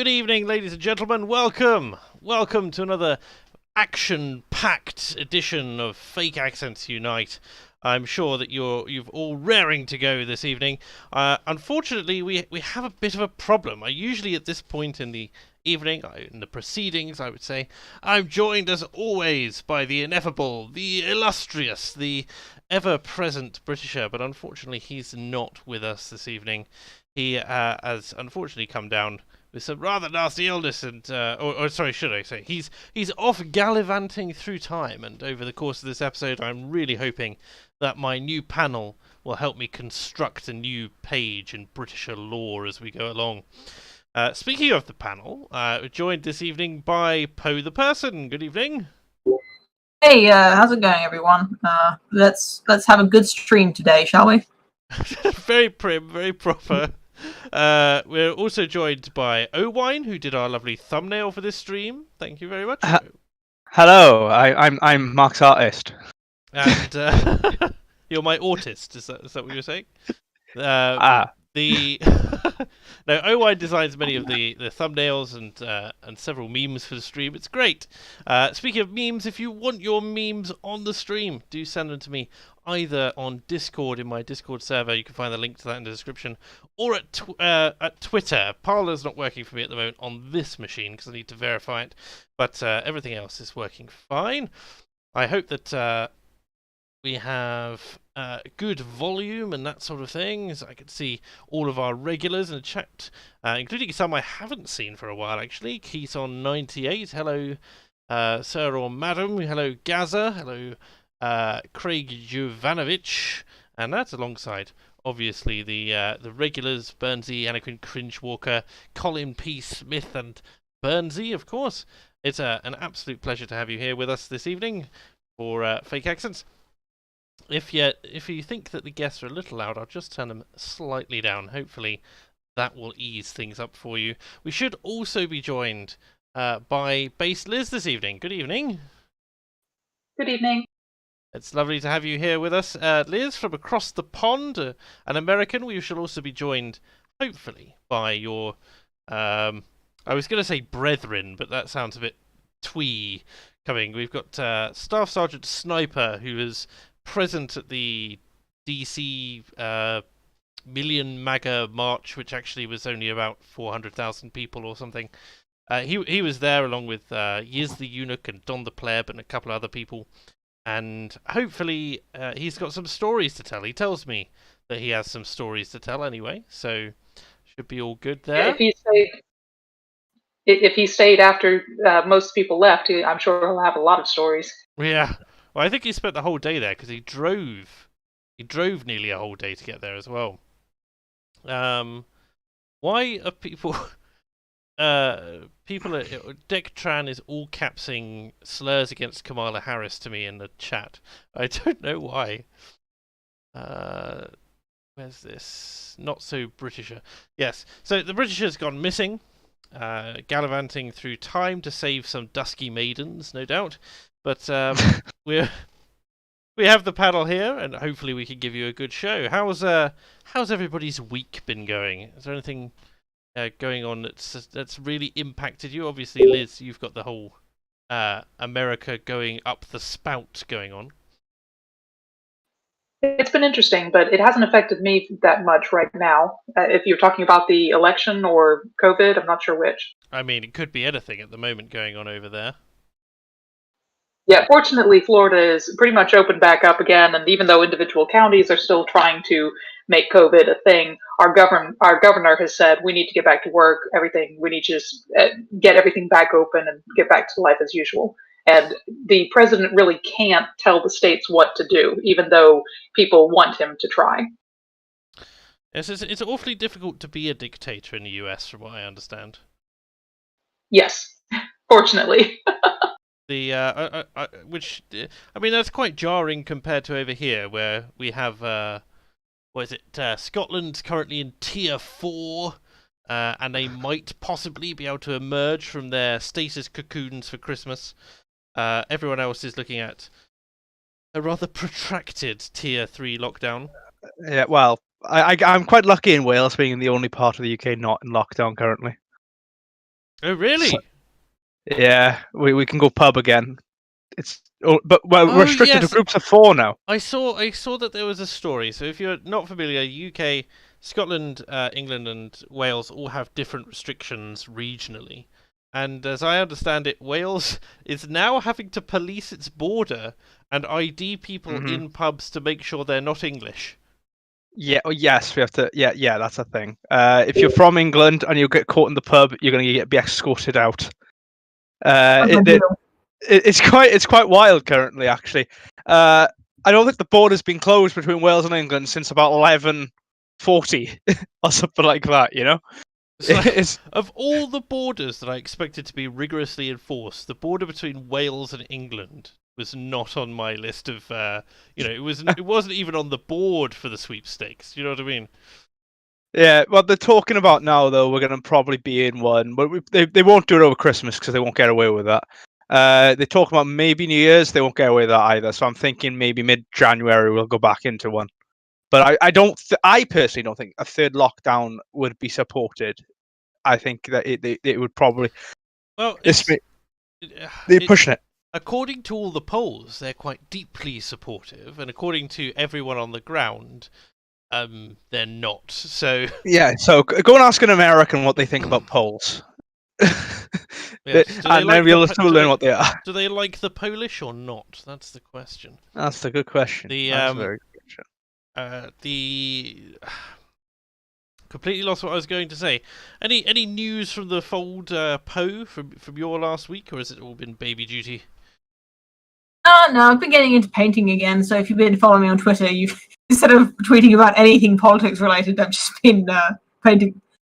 Good evening, ladies and gentlemen. Welcome to another action-packed edition of Fake Accents Unite. I'm sure that you've all raring to go this evening. Unfortunately, we have a bit of a problem. I usually at this point in the evening, in the proceedings, I would say, I'm joined as always by the ineffable, the illustrious, the ever-present Britisher, but unfortunately he's not with us this evening. He has unfortunately come down with some rather nasty illness, and sorry, should I say, he's off gallivanting through time. And over the course of this episode, I'm really hoping that my new panel will help me construct a new page in Britisher lore as we go along. Speaking of the panel, we're joined this evening by Poe the Person. Good evening. Hey, how's it going, everyone? Let's have a good stream today, shall we? Very prim, very proper. We're also joined by Owine, who did our lovely thumbnail for this stream. Thank you very much. Hello, I'm Mark's artist. And you're my autist. Is that what you're saying? No, Owine designs many of the thumbnails and several memes for the stream. It's great. Speaking of memes, if you want your memes on the stream, do send them to me either on Discord in my Discord server. You can find the link to that in the description, or at Twitter. Parler's not working for me at the moment on this machine because I need to verify it, but everything else is working fine. I hope that we have good volume and that sort of thing, as I can see all of our regulars in the chat, including some I haven't seen for a while actually. Keaton98, hello sir or madam, hello Gaza, hello Craig Jovanovic, and that's alongside obviously the regulars, Burnsy, Anakin Cringewalker, Colin P. Smith and Burnsy, of course. It's an absolute pleasure to have you here with us this evening for Fake Accents. If you think that the guests are a little loud, I'll just turn them slightly down. Hopefully that will ease things up for you. We should also be joined by Bass Liz this evening. Good evening. Good evening. It's lovely to have you here with us. Liz, from across the pond, an American. We shall also be joined, hopefully, by your, I was going to say brethren, but that sounds a bit twee coming. We've got Staff Sergeant Sniper, who is present at the DC Million MAGA March, which actually was only about 400,000 people or something. He was there along with Yiz the Eunuch and Don the Pleb and a couple of other people. And hopefully he's got some stories to tell. He tells me that he has some stories to tell anyway, so should be all good there. If he stayed after most people left, I'm sure he'll have a lot of stories. Yeah. Well, I think he spent the whole day there because he drove nearly a whole day to get there as well. Why are people... Dectran is all capsing slurs against Kamala Harris to me in the chat. I don't know why. Where's this? Not so Britisher. Yes. So the Britisher's gone missing, gallivanting through time to save some dusky maidens, no doubt. But we have the panel here, and hopefully we can give you a good show. How's everybody's week been going? Is there anything going on that's really impacted you? Obviously, Liz, you've got the whole America going up the spout going on. It's been interesting, but it hasn't affected me that much right now. If you're talking about the election or COVID, I'm not sure which. I mean, it could be anything at the moment going on over there. Yeah, fortunately, Florida is pretty much opened back up again, and even though individual counties are still trying to make COVID a thing, our governor has said we need to get back to work. We need to just get everything back open and get back to life as usual. And the president really can't tell the states what to do, even though people want him to try. Yes, it's awfully difficult to be a dictator in the US, from what I understand. Yes, fortunately. Which I mean, that's quite jarring compared to over here, where we have Scotland currently in tier 4, and they might possibly be able to emerge from their stasis cocoons for Christmas. Everyone else is looking at a rather protracted tier 3 lockdown. Yeah, well, I'm quite lucky in Wales being the only part of the UK not in lockdown currently. Oh, really? So- Yeah, we can go pub again. But we're Oh, restricted to yes. groups of 4 now. I saw that there was a story. So if you're not familiar, UK, Scotland, England, and Wales all have different restrictions regionally. And as I understand it, Wales is now having to police its border and ID people in pubs to make sure they're not English. Yeah. Oh, yes, we have to. Yeah, that's a thing. If you're from England and you get caught in the pub, you're going to be escorted out. It's quite wild currently, actually. I don't think the border's been closed between Wales and England since about 1140 or something like that. You know, Like, of all the borders that I expected to be rigorously enforced, the border between Wales and England was not on my list of. It wasn't even on the board for the sweepstakes. You know what I mean? Yeah, what they're talking about now, though, we're going to probably be in one, but they won't do it over Christmas because they won't get away with that. They talk about maybe New Year's, they won't get away with that either. So I'm thinking maybe mid-January we'll go back into one. But I personally don't think a third lockdown would be supported. I think that it would probably. Well, they're pushing it. According to all the polls, they're quite deeply supportive, and according to everyone on the ground, they're not. So yeah, so go and ask an American what they think about polls. Yes. And then we'll still learn what they are. Do they like the Polish or not? That's the question. That's a good question. That's a very good question. The completely lost what I was going to say. Any news from the fold, Poe, from your last week, or has it all been baby duty? No, I've been getting into painting again. So if you've been following me on Twitter, you've instead of tweeting about anything politics related, I've just been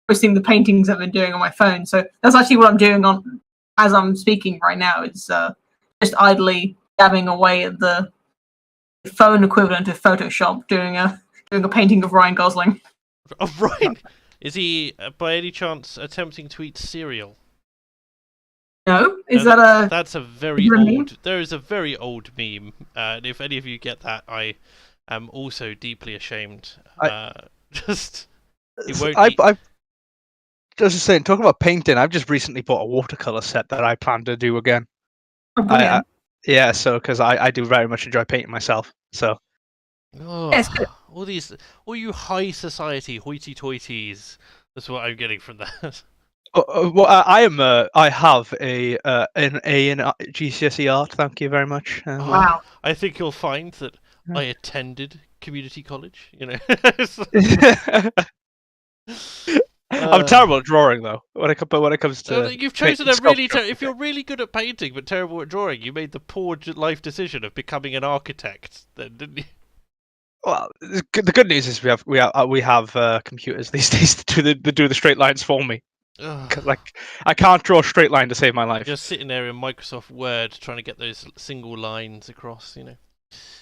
posting the paintings I've been doing on my phone. So that's actually what I'm doing as I'm speaking right now. It's just idly dabbing away at the phone equivalent of Photoshop, doing a painting of Ryan Gosling. Of Ryan? Is he by any chance attempting to eat cereal? No, that's a very old. meme? There is a very old meme, and if any of you get that, I am also deeply ashamed. Just it won't. I just saying, talking about painting, I've just recently bought a watercolor set that I plan to do again. Oh, yeah, so because I do very much enjoy painting myself. So yes, all you high society hoity-toities. That's what I'm getting from that. well, I have an A in GCSE art. Thank you very much. Wow. I think you'll find that I attended community college. You know. I'm terrible at drawing, though. When it comes to you've chosen if you're really good at painting but terrible at drawing, you made the poor life decision of becoming an architect, then, didn't you? Well, the good news is we have computers these days to do the straight lines for me. Like I can't draw a straight line to save my life. Just sitting there in Microsoft Word trying to get those single lines across, you know.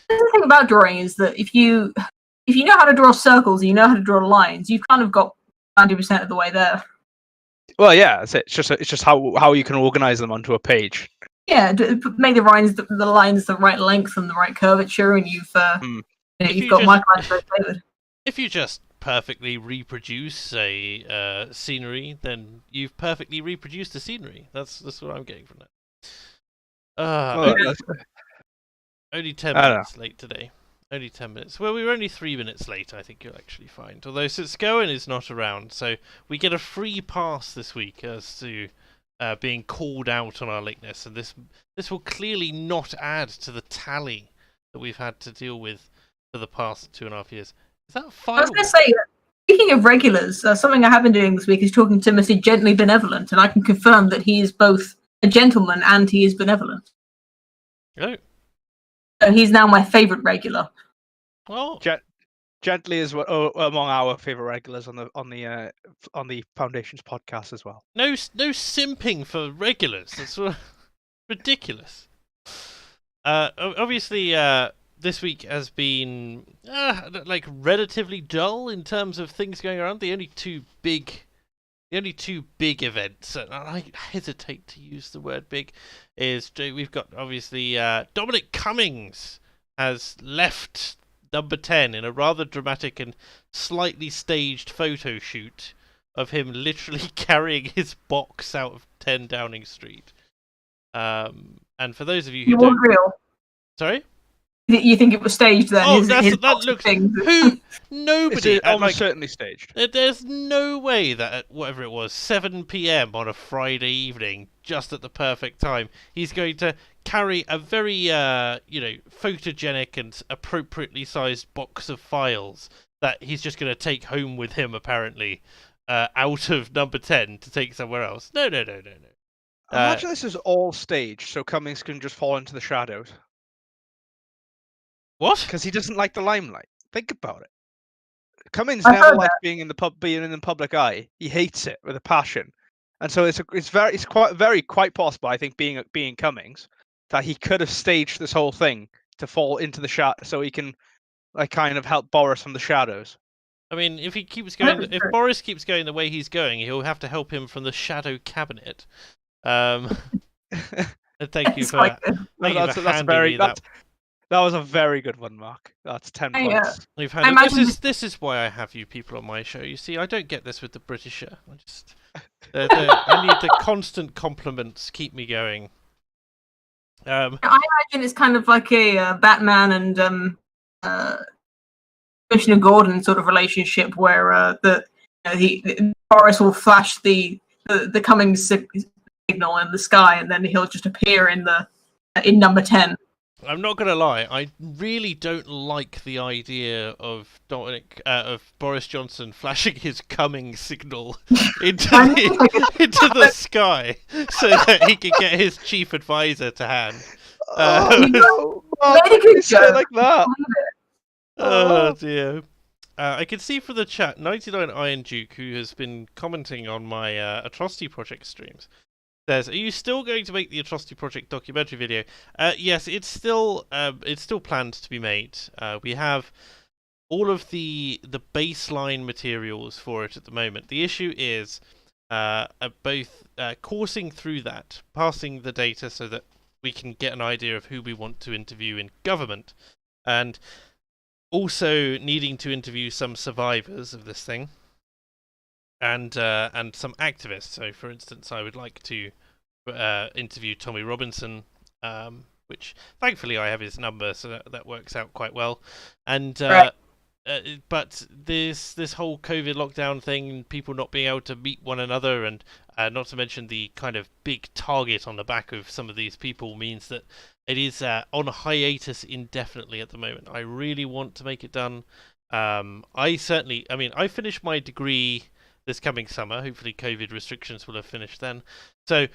The thing about drawing is that if you know how to draw circles and you know how to draw lines, you've kind of got 90% of the way there. Well, yeah, that's it. It's just how you can organize them onto a page. Yeah, make the lines the right length and the right curvature, and you've got Michelangelo David. If you just perfectly reproduce a scenery, then you've perfectly reproduced the scenery. That's what I'm getting from that. Only 10 minutes late today. Only 10 minutes. Well, we were only 3 minutes late, I think you'll actually find. Although since Scowen is not around, so we get a free pass this week as to being called out on our lateness, and this will clearly not add to the tally that we've had to deal with for the past 2.5 years. Is that final? I was going to say, speaking of regulars, something I have been doing this week is talking to Mr. Gently Benevolent, and I can confirm that he is both a gentleman and he is benevolent. Oh. So he's now my favourite regular. Oh. Gently is among our favourite regulars on the Foundations podcast as well. No simping for regulars. That's ridiculous. Obviously, this week has been relatively dull in terms of things going around. The only two big events, and I hesitate to use the word big, is we've got obviously Dominic Cummings has left number 10 in a rather dramatic and slightly staged photo shoot of him literally carrying his box out of 10 Downing Street. And for those of you who It don't... wasn't real. Sorry? You think it was staged then? Oh, his that looks... thing. Who? Nobody. It's almost certainly staged. There's no way that at whatever it was, 7 p.m. on a Friday evening, just at the perfect time, he's going to carry a very, photogenic and appropriately sized box of files that he's just going to take home with him, apparently, out of number 10 to take somewhere else. No. Imagine this is all staged, so Cummings can just fall into the shadows. What? Because he doesn't like the limelight. Think about it. Cummings I've never heard liked being in the public eye. He hates it with a passion, and so it's quite possible. I think being Cummings, that he could have staged this whole thing to fall into the shadow, so he can kind of help Boris from the shadows. I mean, if he keeps going, if Boris keeps going the way he's going, he'll have to help him from the shadow cabinet. Thank you for handing me that. That was a very good one, Mark. That's 10 points. This is why I have you people on my show. You see, I don't get this with the Britisher. I need the constant compliments keep me going. I imagine it's kind of like a Batman and Commissioner Gordon sort of relationship where Boris will flash the Cummings signal in the sky, and then he'll just appear in number 10. I'm not gonna lie, I really don't like the idea of Boris Johnson flashing his Cummings signal into the sky so that he can get his chief advisor to hand. No, like that. Oh dear. I can see from the chat 99 Iron Duke, who has been commenting on my Atrocity Project streams, says, "Are you still going to make the Atrocity Project documentary video?" Yes, it's still planned to be made. We have all of the baseline materials for it at the moment. The issue is both coursing through that, passing the data so that we can get an idea of who we want to interview in government, and also needing to interview some survivors of this thing. And some activists. So, for instance, I would like to interview Tommy Robinson, which thankfully I have his number, so that works out quite well. And but this whole COVID lockdown thing, people not being able to meet one another, and not to mention the kind of big target on the back of some of these people, means that it is on hiatus indefinitely at the moment. I really want to make it done. I finished my degree this coming summer. Hopefully COVID restrictions will have finished then. So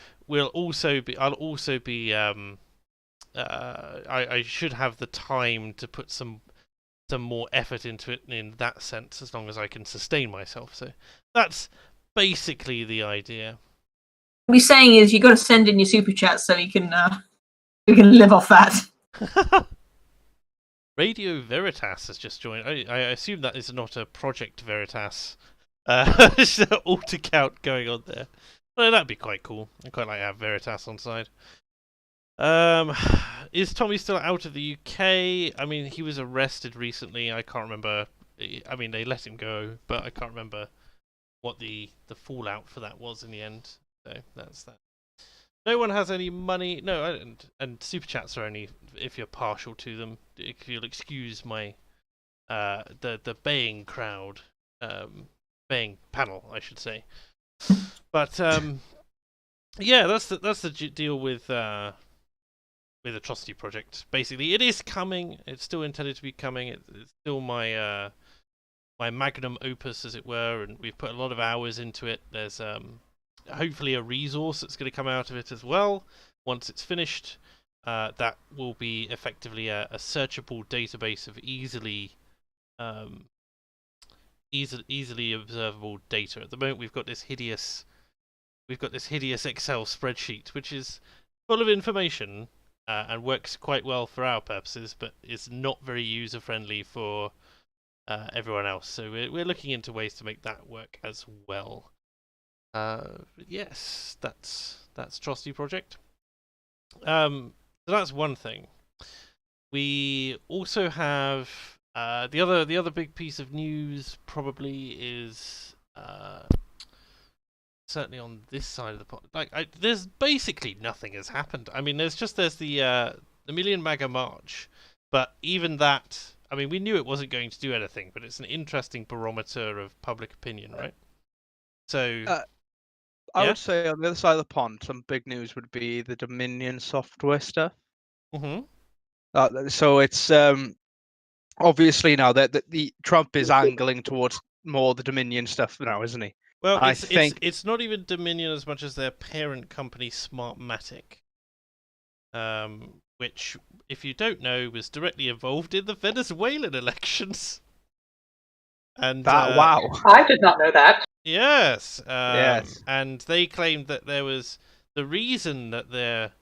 I should have the time to put some more effort into it in that sense, as long as I can sustain myself. So that's basically the idea. What he's saying is you got to send in your super chat so you can live off that. Radio Veritas has just joined. I assume that is not a Project Veritas alt account going on there. Well, that'd be quite cool. I'd quite like to have Veritas on side. Is Tommy still out of the UK? I mean, he was arrested recently. I can't remember. I mean, they let him go, but I can't remember what the fallout for that was in the end. So that's that. No one has any money. No, and super chats are only if you're partial to them. If you'll excuse my the baying crowd. Baying panel, I should say. But yeah, that's the deal with Atrocity Project. Basically, it is coming. It's still intended to be coming. It's still my my magnum opus, as it were, and we've put a lot of hours into it. There's hopefully a resource that's going to come out of it as well once it's finished. That will be effectively a searchable database of easily observable data. At the moment, we've got this hideous Excel spreadsheet, which is full of information and works quite well for our purposes, but is not very user friendly for everyone else. So we're looking into ways to make that work as well. Yes, that's Atrocity Project. So that's one thing. We also have the other big piece of news probably is certainly on this side of the pot, like there's basically nothing has happened. I mean, there's the Million MAGA March, but even that, I mean, we knew it wasn't going to do anything, but it's an interesting barometer of public opinion, right? So I Yeah? would say on the other side of the pond, some big news would be the Dominion software stuff. So it's obviously now that the Trump is angling towards more the Dominion stuff now, isn't he? Well, I it's think it's not even Dominion as much as their parent company, Smartmatic, which, if you don't know, was directly involved in the Venezuelan elections. And wow. I did not know that. yes, Yes. and they claimed that there was the reason that their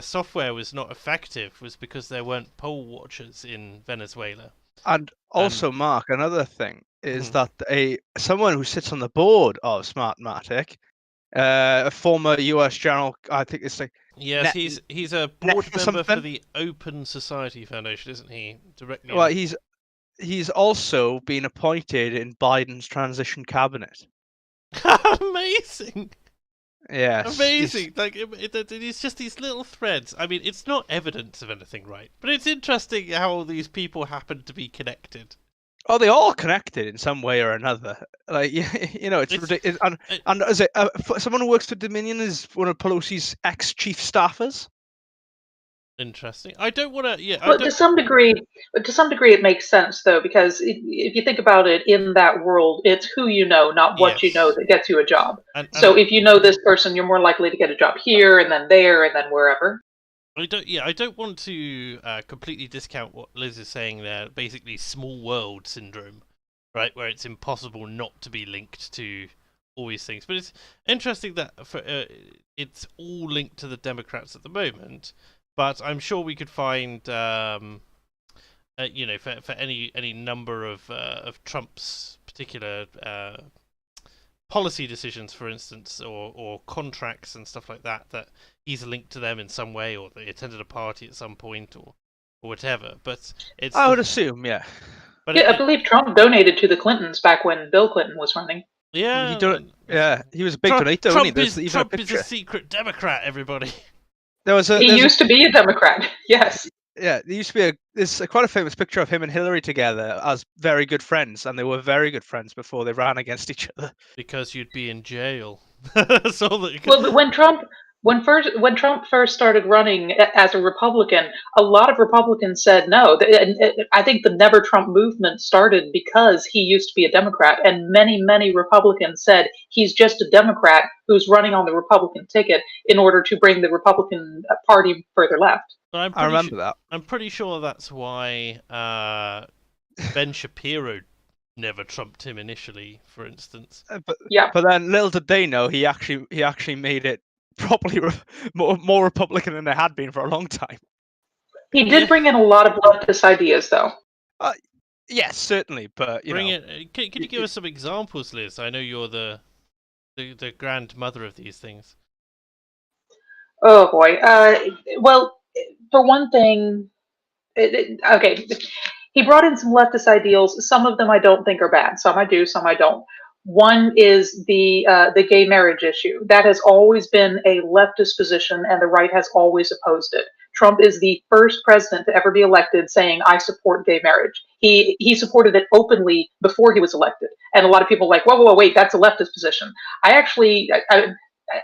software was not effective was because there weren't poll watchers in Venezuela. And also, Mark, another thing is Mhm. that someone who sits on the board of Smartmatic, a former U.S. general, I think it's like Yes, he's a board member for something? the Open Society Foundation, isn't he? Directly. Well, he's also been appointed in Biden's transition cabinet. Amazing. Yes. Amazing! Like it's just these little threads. I mean, it's not evidence of anything, right? But it's interesting how all these people happen to be connected. Oh, they're all connected in some way or another. Like it's ridiculous. And is it someone who works for Dominion is one of Pelosi's ex-chief staffers? Interesting. I don't want to. Yeah, But to some degree, it makes sense though, because if you think about it, in that world, it's who you know, not what you know, Yes. that gets you a job. And So if you know this person, you're more likely to get a job here, and then there, and then wherever. I don't want to completely discount what Liz is saying there. Basically, small world syndrome, right? Where it's impossible not to be linked to all these things. But it's interesting that it's all linked to the Democrats at the moment. But I'm sure we could find, for any number of Trump's particular policy decisions, for instance, or contracts and stuff like that, that he's linked to them in some way, or they attended a party at some point, or whatever. But it's I would assume, yeah. But Yeah, I believe Trump donated to the Clintons back when Bill Clinton was running. yeah, he was a big donator. Trump There's is a secret Democrat. Everybody. He used to be a Democrat. Yes. Yeah, there used to be there's quite a famous picture of him and Hillary together as very good friends, and they were very good friends before they ran against each other. Because you'd be in jail. So Well, but when Trump first started running as a Republican, a lot of Republicans said no. And I think the Never Trump movement started because he used to be a Democrat, and many Republicans said he's just a Democrat who's running on the Republican ticket in order to bring the Republican Party further left. I remember that. I'm pretty sure that's why Ben Shapiro never trumped him initially, for instance. But then little did they know he actually made it properly more Republican than they had been for a long time. He did bring in a lot of leftist ideas, though. Yes, certainly, but Could you give us some examples, Liz? I know you're the grandmother of these things. Oh boy. Well, for one thing, okay, he brought in some leftist ideals. Some of them I don't think are bad. Some I do, some I don't. One is the gay marriage issue. That has always been a leftist position, and the right has always opposed it. Trump is the first president to ever be elected saying, I support gay marriage. He supported it openly before he was elected. And a lot of people are like, whoa, wait, that's a leftist position.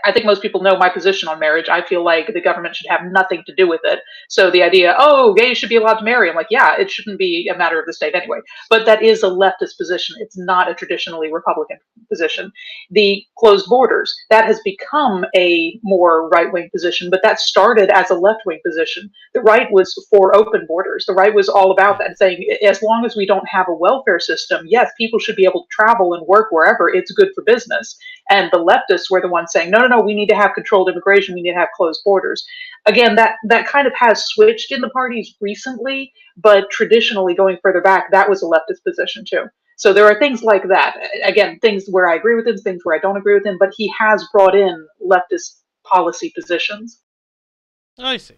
I think most people know my position on marriage. I feel like the government should have nothing to do with it. So the idea, gays should be allowed to marry, I'm like, yeah, it shouldn't be a matter of the state anyway. But that is a leftist position. It's not a traditionally Republican position. The closed borders, that has become a more right-wing position, but that started as a left-wing position. The right was for open borders. The right was all about that, saying as long as we don't have a welfare system, yes, people should be able to travel and work wherever. It's good for business. And the leftists were the ones saying, no, we need to have controlled immigration, we need to have closed borders. Again, that kind of has switched in the parties recently, but traditionally going further back, that was a leftist position too. So there are things like that. Again, things where I agree with him, things where I don't agree with him, but he has brought in leftist policy positions. I see.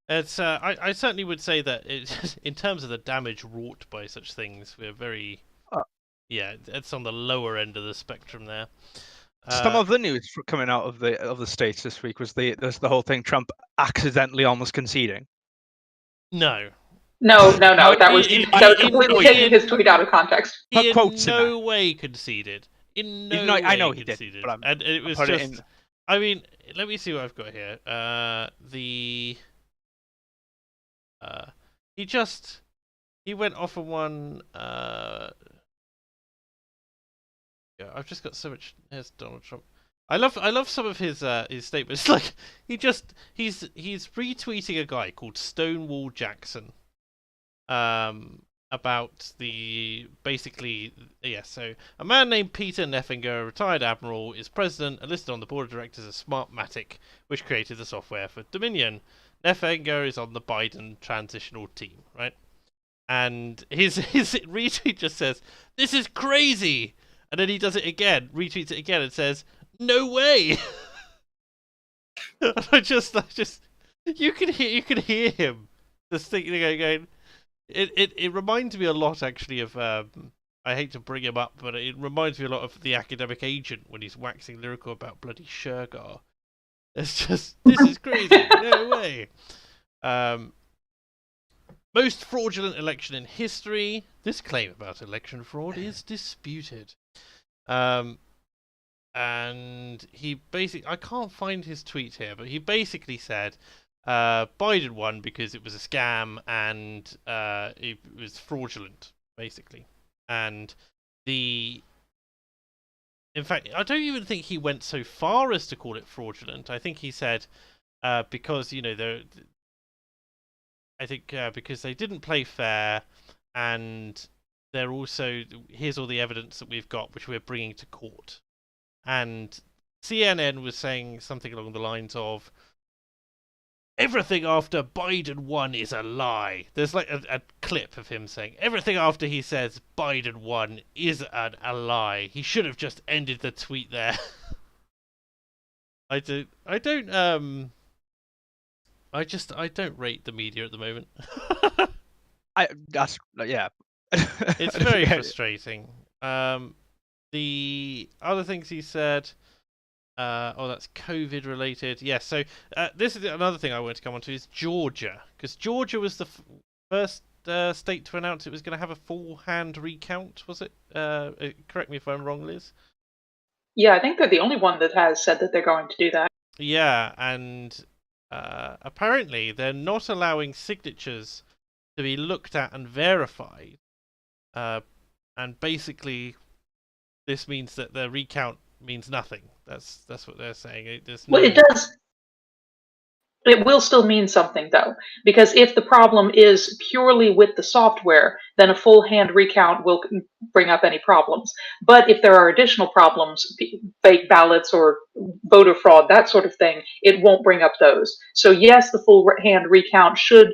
It's I certainly would say that in terms of the damage wrought by such things, we're very it's on the lower end of the spectrum there. Some of the news coming out of the States this week was the whole thing, Trump accidentally almost conceding. No. No. That was I completely taking his tweet out of context. He in quotes in no way conceded. In no way I know he conceded. did, but and it was put it just. in. I mean, let me see what I've got here. He went off on one. Yeah, I've just got so much. Here's Donald Trump. I love some of his statements. Like he's retweeting a guy called Stonewall Jackson. About the so a man named Peter Neffinger, a retired admiral, is president and listed on the board of directors of Smartmatic, which created the software for Dominion. Neffinger is on the Biden transitional team, right? And his retweet just says, "This is crazy," and then he does it again, retweets it again, and says, "No way." I just you can hear him just thinking going. It reminds me a lot, actually, of I hate to bring him up, but it reminds me a lot of The Academic Agent when he's waxing lyrical about bloody Shergar. It's just, this is crazy. No way. Most fraudulent election in history. This claim about election fraud is disputed. And he basically, I can't find his tweet here, but he basically said Biden won because it was a scam and it was fraudulent, basically. And in fact, I don't even think he went so far as to call it fraudulent. I think he said because because they didn't play fair, and they're also, here's all the evidence that we've got, which we're bringing to court. And CNN was saying something along the lines of, everything after Biden won is a lie. There's like a clip of him saying, everything after he says Biden won is a lie. He should have just ended the tweet there. I don't rate the media at the moment. It's very frustrating. The other things he said, that's COVID related. Yeah, so this is another thing I wanted to come on to is Georgia, because Georgia was the first state to announce it was going to have a full hand recount. Was it? Correct me if I'm wrong, Liz. Yeah, I think they're the only one that has said that they're going to do that. Yeah, and apparently they're not allowing signatures to be looked at and verified. And basically, this means that the recount means nothing. That's what they're saying. Well, it does. It will still mean something, though, because if the problem is purely with the software, then a full hand recount will bring up any problems. But if there are additional problems, fake ballots or voter fraud, that sort of thing, it won't bring up those. So yes, the full hand recount should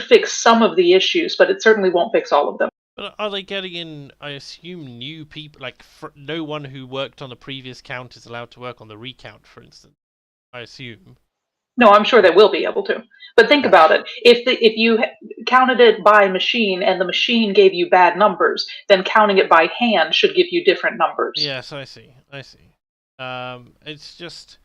fix some of the issues, but it certainly won't fix all of them. But are they getting in, I assume, new people? Like, no one who worked on the previous count is allowed to work on the recount, for instance, I assume. No, I'm sure they will be able to. But think about it. If you counted it by machine and the machine gave you bad numbers, then counting it by hand should give you different numbers. Yes, I see. It's just...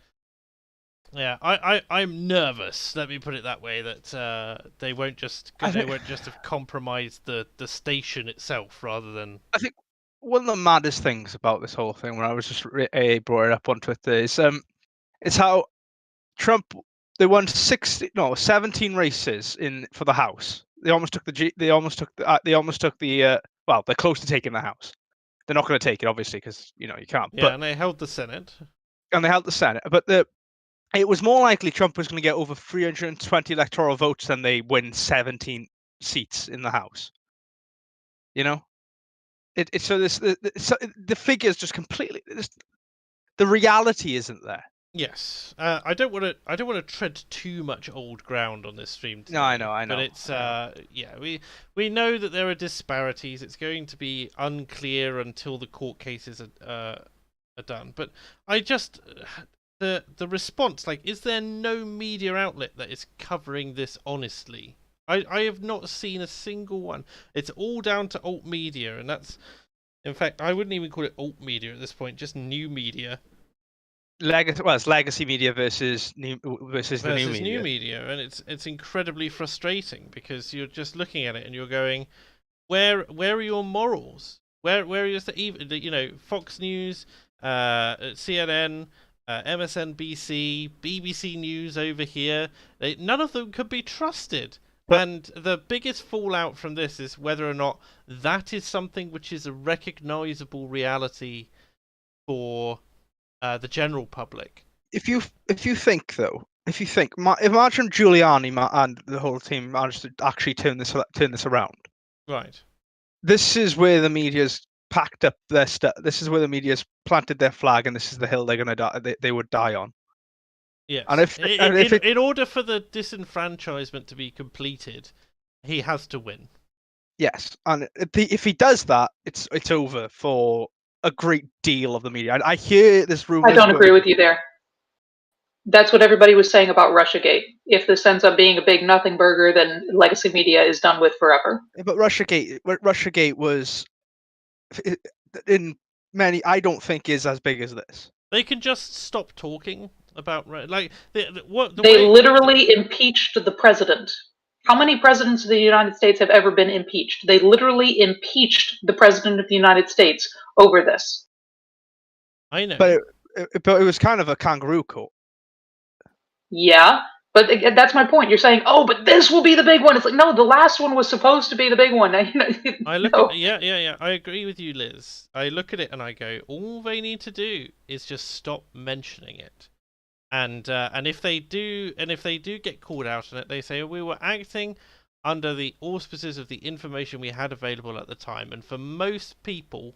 Yeah, I'm nervous, let me put it that way, that they won't just have compromised the station itself rather than... I think one of the maddest things about this whole thing, when I was just brought it up on Twitter, is how Trump, they won 17 races for the House. They almost took well, they're close to taking the House. They're not going to take it, obviously, because you can't. Yeah, and they held the Senate. But it was more likely Trump was going to get over 320 electoral votes than they win 17 seats in the House. The figures just completely. The reality isn't there. Yes, I don't want to tread too much old ground on this stream today. No, I know. But it's we know that there are disparities. It's going to be unclear until the court cases are done. But I just the response, like, is there no media outlet that is covering this honestly? I have not seen a single one. It's all down to alt media, and In fact, I wouldn't even call it alt media at this point, just new media Legacy, well, it's legacy media versus the new versus new media. media, and it's incredibly frustrating because you're just looking at it and you're going, where are your morals? Where is the Fox News, CNN, MSNBC, BBC News over here? None of them could be trusted. And the biggest fallout from this is whether or not that is something which is a recognizable reality for the general public. If you think imagine Giuliani and the whole team managed to actually turn this around. Right. This is where the media's packed up their stuff. This is where the media's planted their flag, and this is the hill they're gonna die. They would die on. Yes. And in order for the disenfranchisement to be completed, he has to win. Yes, and if he does that, it's over for a great deal of the media. I hear this rumor. I don't agree with you there. That's what everybody was saying about Russiagate. If this ends up being a big nothing burger, then legacy media is done with forever. But Russiagate was in many. I don't think is as big as this. They can just stop talking about they literally impeached the president. How many presidents of the United States have ever been impeached? They literally impeached the president of the United States over this. I know, but it was kind of a kangaroo court. Yeah, but that's my point. You're saying, oh, but this will be the big one. It's like, no, the last one was supposed to be the big one. I look at yeah. I agree with you, Liz. I look at it and I go, all they need to do is just stop mentioning it. And if they do get called out on it, they say, oh, we were acting under the auspices of the information we had available at the time. And for most people,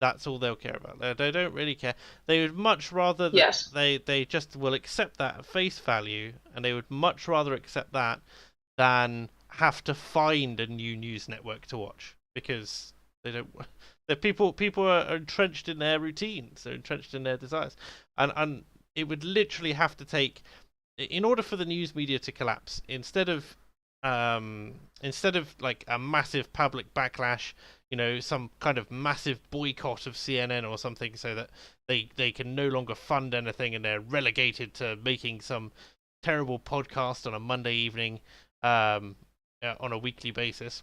that's all they'll care about. They don't really care. They would much rather that they just will accept that at face value, and they would much rather accept that than have to find a new news network to watch, because they don't. The people are entrenched in their routines. They're entrenched in their desires, and it would literally have to take, in order for the news media to collapse, instead of like a massive public backlash, some kind of massive boycott of CNN or something, so that they can no longer fund anything and they're relegated to making some terrible podcast on a Monday evening on a weekly basis.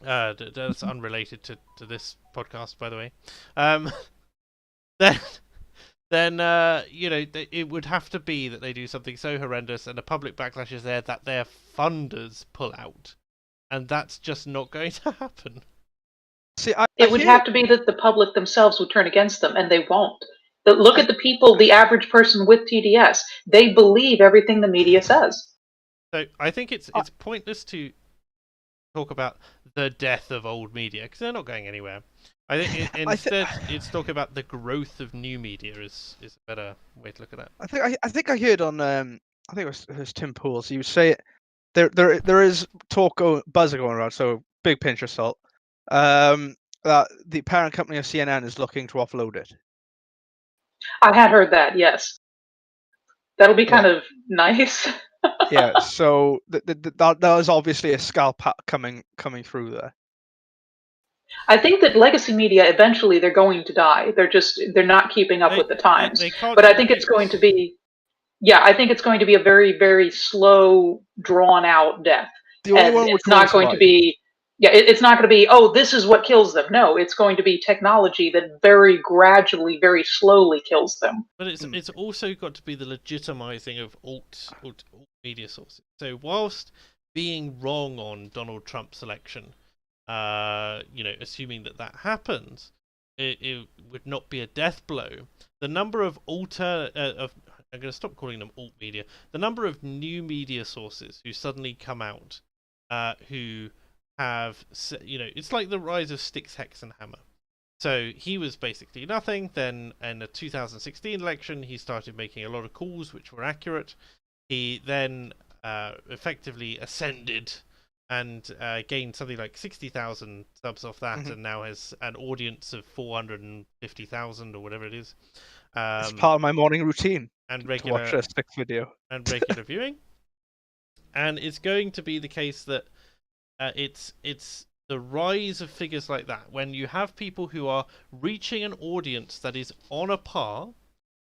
That's unrelated to this podcast, by the way. Then it would have to be that they do something so horrendous and the public backlash is there that their funders pull out, and that's just not going to happen. See, it would have to be that the public themselves would turn against them, and they won't. But look at the people, the average person with TDS. They believe everything the media says. So I think it's pointless to talk about the death of old media, because they're not going anywhere. I think instead it's talking about the growth of new media is a better way to look at that. I think I heard on I think it was Tim Pools. He would say there is buzz going around, so big pinch of salt. That the parent company of CNN is looking to offload it. I had heard that, yes. That'll be kind of nice. Yeah, so that was obviously a scalp coming through there. I think that legacy media, eventually they're going to die. They're not keeping up with the times. But I think it's going to be, I think it's going to be a very, very slow, drawn out death. It's not going to be, it's not going to be, oh, this is what kills them. No, it's going to be technology that very gradually, very slowly kills them. But it's also got to be the legitimizing of alt media sources. So whilst being wrong on Donald Trump's election, assuming that happens, it would not be a death blow. The number of I'm going to stop calling them alt media. The number of new media sources who suddenly come out, who have, it's like the rise of Styx, Hex, and Hammer. So he was basically nothing. Then in the 2016 election, he started making a lot of calls which were accurate. He then effectively ascended and gained something like 60,000 subs off that, and now has an audience of 450,000 or whatever it is. It's part of my morning routine. And regular to watch a stick video and regular viewing. And it's going to be the case that it's the rise of figures like that, when you have people who are reaching an audience that is on a par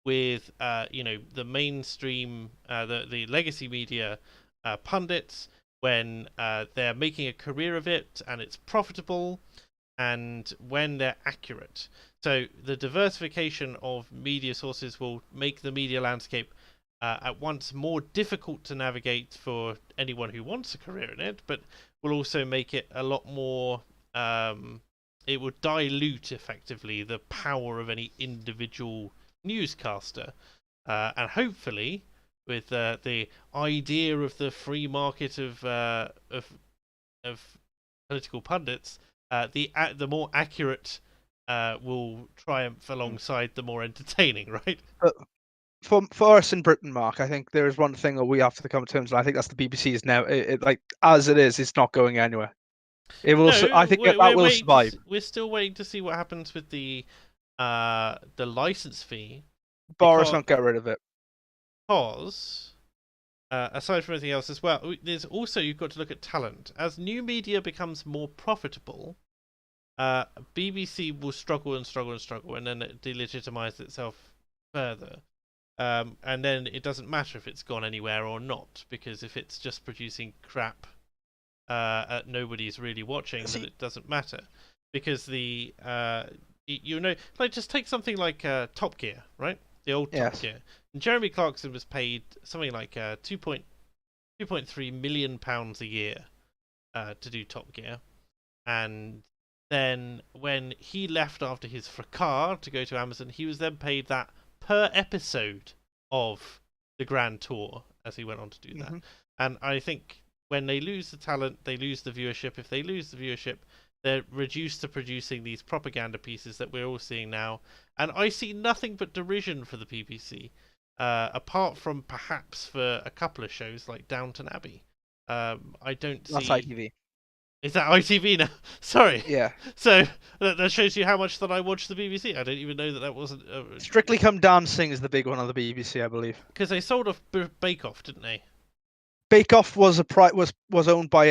with the mainstream, the legacy media pundits, when they're making a career of it and it's profitable, and when they're accurate. So the diversification of media sources will make the media landscape at once more difficult to navigate for anyone who wants a career in it, but will also make it a lot more it would dilute effectively the power of any individual newscaster, and hopefully with the idea of the free market of political pundits, the more accurate will triumph alongside the more entertaining, right? For us in Britain, Mark, I think there is one thing that we have to come to terms with. I think that's the BBC is now, like as it is, it's not going anywhere. It will. No, I think that will survive. We're still waiting to see what happens with the license fee. Boris won't get rid of it. Because aside from anything else as well, there's also, you've got to look at talent. As new media becomes more profitable, BBC will struggle and struggle and struggle, and then it delegitimises itself further. And then it doesn't matter if it's gone anywhere or not, because if it's just producing crap nobody's really watching, then it doesn't matter. Because the like, just take something like Top Gear, right? The old Top Gear. And Jeremy Clarkson was paid something like £2.3 million a year to do Top Gear, and then when he left after his fracas to go to Amazon, he was then paid that per episode of the Grand Tour as he went on to do that. And I think when they lose the talent, they lose the viewership. If they lose the viewership, they're reduced to producing these propaganda pieces that we're all seeing now. And I see nothing but derision for the BBC, apart from perhaps for a couple of shows like Downton Abbey. I don't see... That's ITV. Is that ITV now? Sorry. Yeah. So that shows you how much that I watch the BBC. I don't even know that wasn't... Strictly Come Dancing is the big one on the BBC, I believe. Because they sold off Bake Off, didn't they? Bake Off was owned by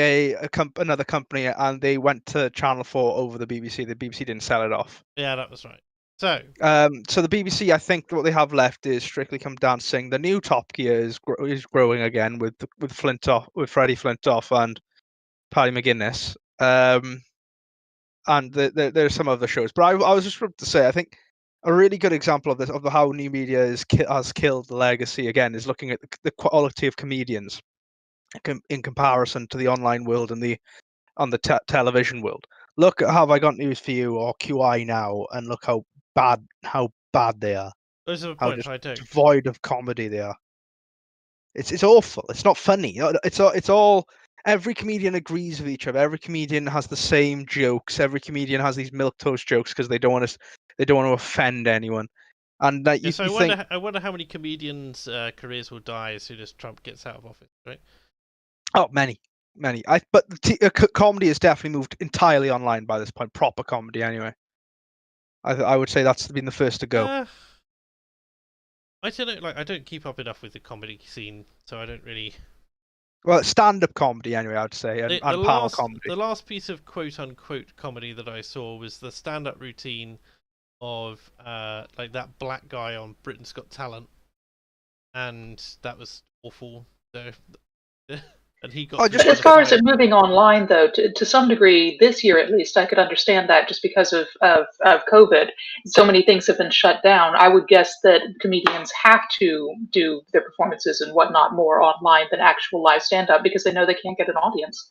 another company, and they went to Channel 4 over the BBC. The BBC didn't sell it off. Yeah, that was right. So the BBC, I think what they have left is Strictly Come Dancing. The new Top Gear is growing again with Freddie Flintoff and Paddy McGuinness. And there's some other shows. But I was just going to say, I think a really good example of this, of how new media has killed the legacy again, is looking at the quality of comedians in comparison to the online world and the television world. Look at Have I Got News for You or QI Now, and look how bad they are. Those are the points I don't. Devoid of comedy they are. It's awful. It's not funny. It's all. Every comedian agrees with each other. Every comedian has the same jokes. Every comedian has these milquetoast jokes because they don't want to offend anyone. And I wonder how many comedians' careers will die as soon as Trump gets out of office, right? Oh, many. But comedy has definitely moved entirely online by this point. Proper comedy, anyway. I would say that's been the first to go. I don't know. Like, I don't keep up enough with the comedy scene, so I don't really. Well, stand-up comedy, anyway, I'd say, and panel comedy. The last piece of quote-unquote comedy that I saw was the stand-up routine of like that black guy on Britain's Got Talent, and that was awful. So, and he got. But as far as it moving online, though, to some degree, this year at least, I could understand that just because of COVID. So many things have been shut down. I would guess that comedians have to do their performances and whatnot more online than actual live stand-up because they know they can't get an audience.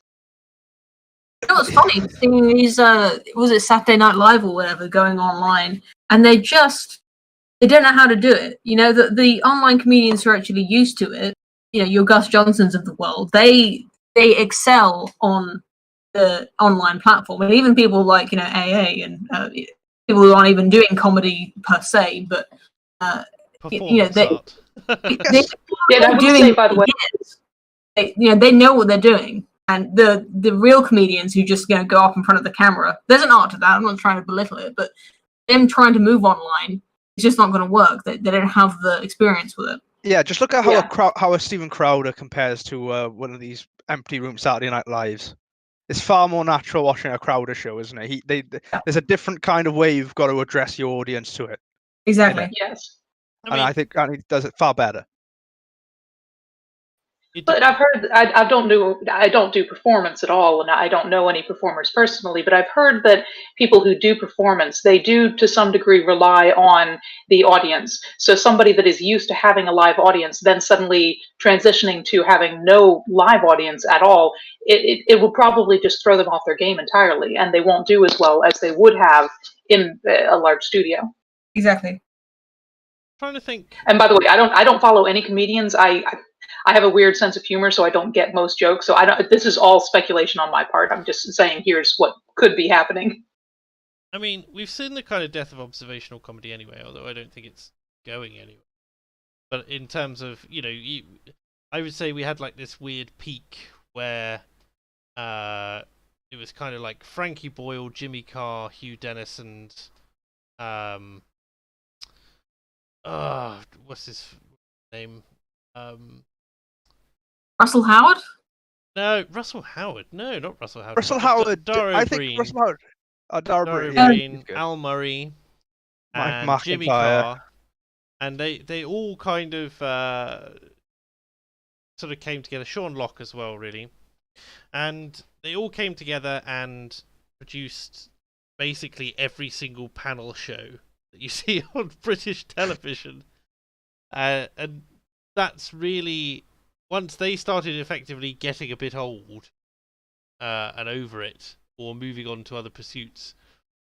You know what's funny? Seeing these, was it Saturday Night Live or whatever, going online, and they don't know how to do it. You know, the online comedians who are actually used to it, you know, your Gus Johnsons of the world, they excel on the online platform, and even people like, you know, AA and people who aren't even doing comedy per se, but you know, they doing, by the way, they know what they're doing. And the real comedians who just go up in front of the camera, there's an art to that. I'm not trying to belittle it, but them trying to move online, it's just not going to work. They don't have the experience with it. Yeah, just look at how a Stephen Crowder compares to one of these empty room Saturday Night Lives. It's far more natural watching a Crowder show, isn't it? There's a different kind of way you've got to address your audience to it, Exactly. Yes. and I think he does it far better. But I've heard I don't do performance at all, and I don't know any performers personally. But I've heard that people who do performance, they do to some degree rely on the audience. So somebody that is used to having a live audience, then suddenly transitioning to having no live audience at all, it will probably just throw them off their game entirely, and they won't do as well as they would have in a large studio. Exactly. Trying to think. And by the way, I don't follow any comedians. I have a weird sense of humor, so I don't get most jokes. So I don't. This is all speculation on my part. I'm just saying here's what could be happening. I mean, we've seen the kind of death of observational comedy anyway, although I don't think it's going anywhere. But in terms of, I would say we had like this weird peak where it was kind of like Frankie Boyle, Jimmy Carr, Hugh Dennis, and what's his name? Russell Howard? No, Russell Howard. No, not Russell Howard. Russell Howard. Dara I think Green. Russell Howard. Dara Green, Green, Al Murray, and Mike Jimmy McIntyre. Carr, and they all kind of sort of came together. Sean Locke as well, really, and they all came together and produced basically every single panel show that you see on British television, and that's really, once they started effectively getting a bit old and over it, or moving on to other pursuits,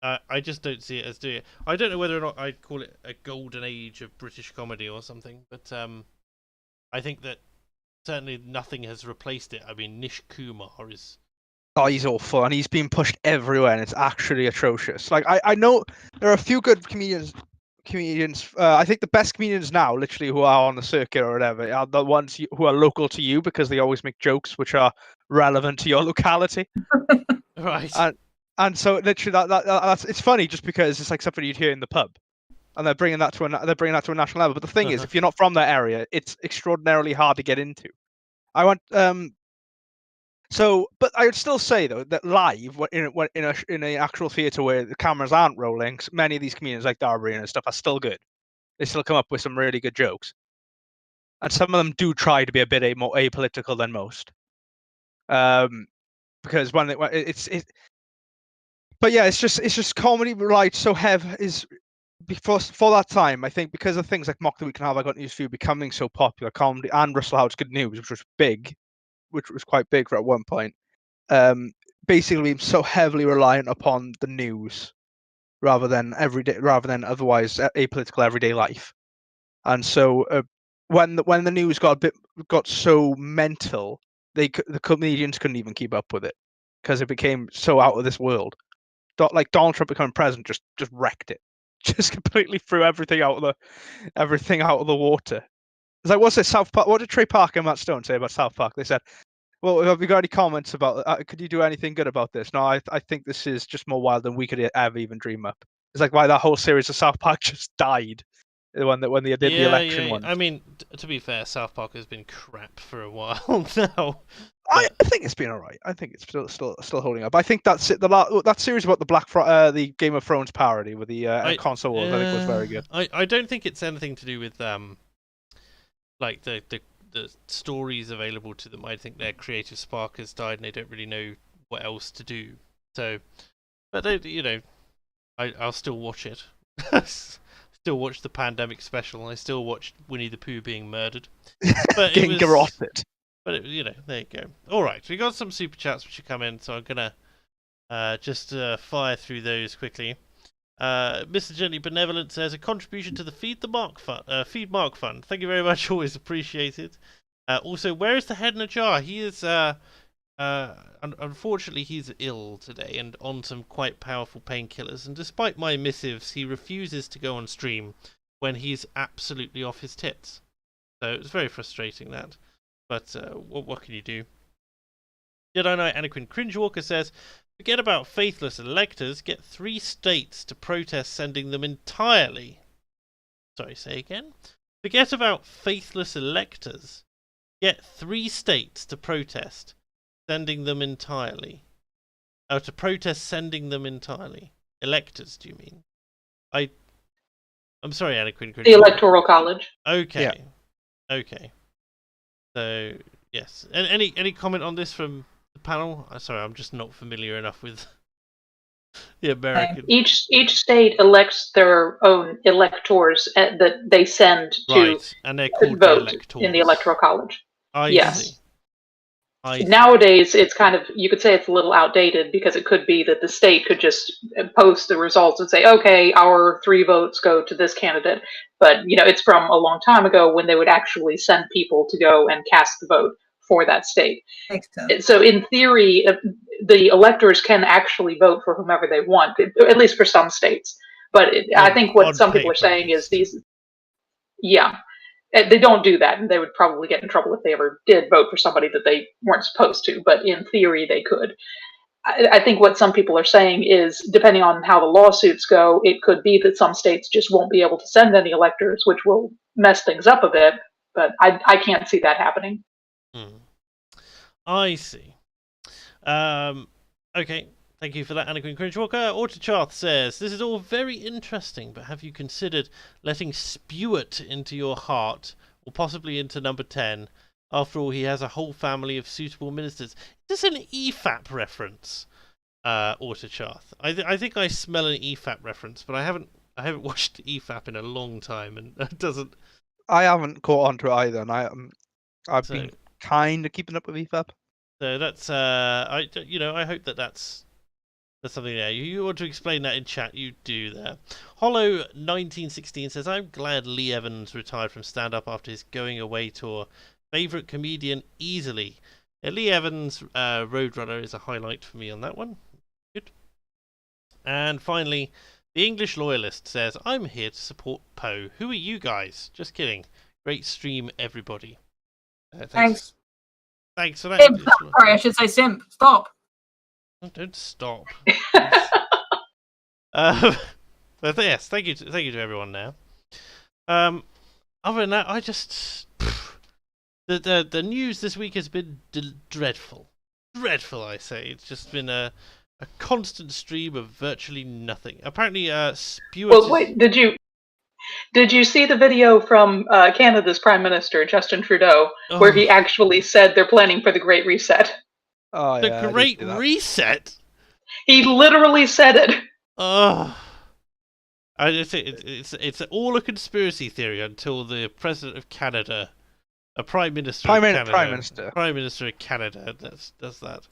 I just don't see it as doing it. I don't know whether or not I'd call it a golden age of British comedy or something, but I think that certainly nothing has replaced it. I mean, Nish Kumar is... Oh, he's awful, and he's been pushed everywhere, and it's actually atrocious. Like, I know there are a few good comedians. I think the best comedians now, literally, who are on the circuit or whatever, are the ones who are local to you, because they always make jokes which are relevant to your locality. Right. And so literally that's it's funny just because it's like something you'd hear in the pub, and they're bringing that to a national level. But the thing is, if you're not from that area, it's extraordinarily hard to get into. But I would still say though that live in an actual theatre where the cameras aren't rolling, many of these comedians like Darby and stuff are still good. They still come up with some really good jokes, and some of them do try to be a bit more apolitical than most. Because but yeah, it's just comedy relied so heavy is for that time. I think because of things like Mock the Week and Have I Got News For You becoming so popular, comedy and Russell Howard's Good News, which was quite big for at one point. Basically, so heavily reliant upon the news rather than otherwise apolitical everyday life. And so when the news got so mental, the comedians couldn't even keep up with it because it became so out of this world. Like Donald Trump becoming president just wrecked it, just completely threw everything out of the water. It's like, what's it, South Park? What did Trey Parker and Matt Stone say about South Park? They said, well, have you got any comments about could you do anything good about this? No, I think this is just more wild than we could ever even dream up. It's like why that whole series of South Park just died when they did the election one. I mean, to be fair, South Park has been crap for a while now. I think it's been all right. I think it's still holding up. I think that's it. That series about the Game of Thrones parody with the console wars, I think was very good. I don't think it's anything to do with like the stories available to them. I think their creative spark has died, and they don't really know what else to do. So, but I'll still watch it. Still watch the pandemic special, and I still watched Winnie the Pooh being murdered. But getting garroted. But there you go. All right, we got some super chats which have come in, so I'm gonna just fire through those quickly. Mr. Gently Benevolent says a contribution to the Feed Mark Fund. Thank you very much, always appreciated. Also, where is the head in a jar? He is unfortunately he's ill today and on some quite powerful painkillers, and despite my missives, he refuses to go on stream when he's absolutely off his tits. So it's very frustrating, that. But what can you do? Jedi Knight Anakin Cringewalker says, forget about faithless electors, get 3 states to protest sending them entirely. Sorry, say again? Forget about faithless electors, get 3 states to protest sending them entirely. Oh, to protest sending them entirely. Electors, do you mean? I'm sorry, Anna Quinn. The Electoral College. Okay. Yeah. Okay. So yes. And any comment on this from the panel? Sorry, I'm just not familiar enough with the American. Each state elects their own electors that they send to Right, and they're called the vote electors in the Electoral College. I Yes. see. I see. Nowadays, it's kind of, you could say it's a little outdated because it could be that the state could just post the results and say, okay, our 3 votes go to this candidate. But, it's from a long time ago when they would actually send people to go and cast the vote for that state. Makes sense. So in theory, the electors can actually vote for whomever they want, at least for some states. But I think what some people are saying is they don't do that, and they would probably get in trouble if they ever did vote for somebody that they weren't supposed to, but in theory they could. I think what some people are saying is, depending on how the lawsuits go, it could be that some states just won't be able to send any electors, which will mess things up a bit, but I can't see that happening. I see. Okay. Thank you for that, Anna Queen Cringe-Walker. Autocharth says, this is all very interesting, but have you considered letting Spewart into your heart, or possibly into number 10? After all, he has a whole family of suitable ministers. Is this an EFAP reference, Autocharth? I think I smell an EFAP reference, but I haven't watched EFAP in a long time, and it doesn't... I haven't caught on to it either, and I've been kind of keeping up with EFAP. So that's, I hope that's something there. You want to explain that in chat, you do there. Hollow1916 says, I'm glad Lee Evans retired from stand-up after his going away tour. Favourite comedian easily. Yeah, Lee Evans' Roadrunner is a highlight for me on that one. Good. And finally, the English Loyalist says, I'm here to support Poe. Who are you guys? Just kidding. Great stream, everybody. Thanks. Thanks for that. Simp. Sorry, I should say simp. Stop. Don't stop. But yes, thank you to everyone now. Other than that, I just the news this week has been dreadful. Dreadful, I say. It's just been a constant stream of virtually nothing. Apparently, Spewart. Well, wait, did you see the video from Canada's Prime Minister Justin Trudeau, where he actually said they're planning for the Great Reset? Oh, the Great Reset? He literally said it. It's all a conspiracy theory until the President of Canada, a Prime Minister of Canada, Prime Minister of Canada does that.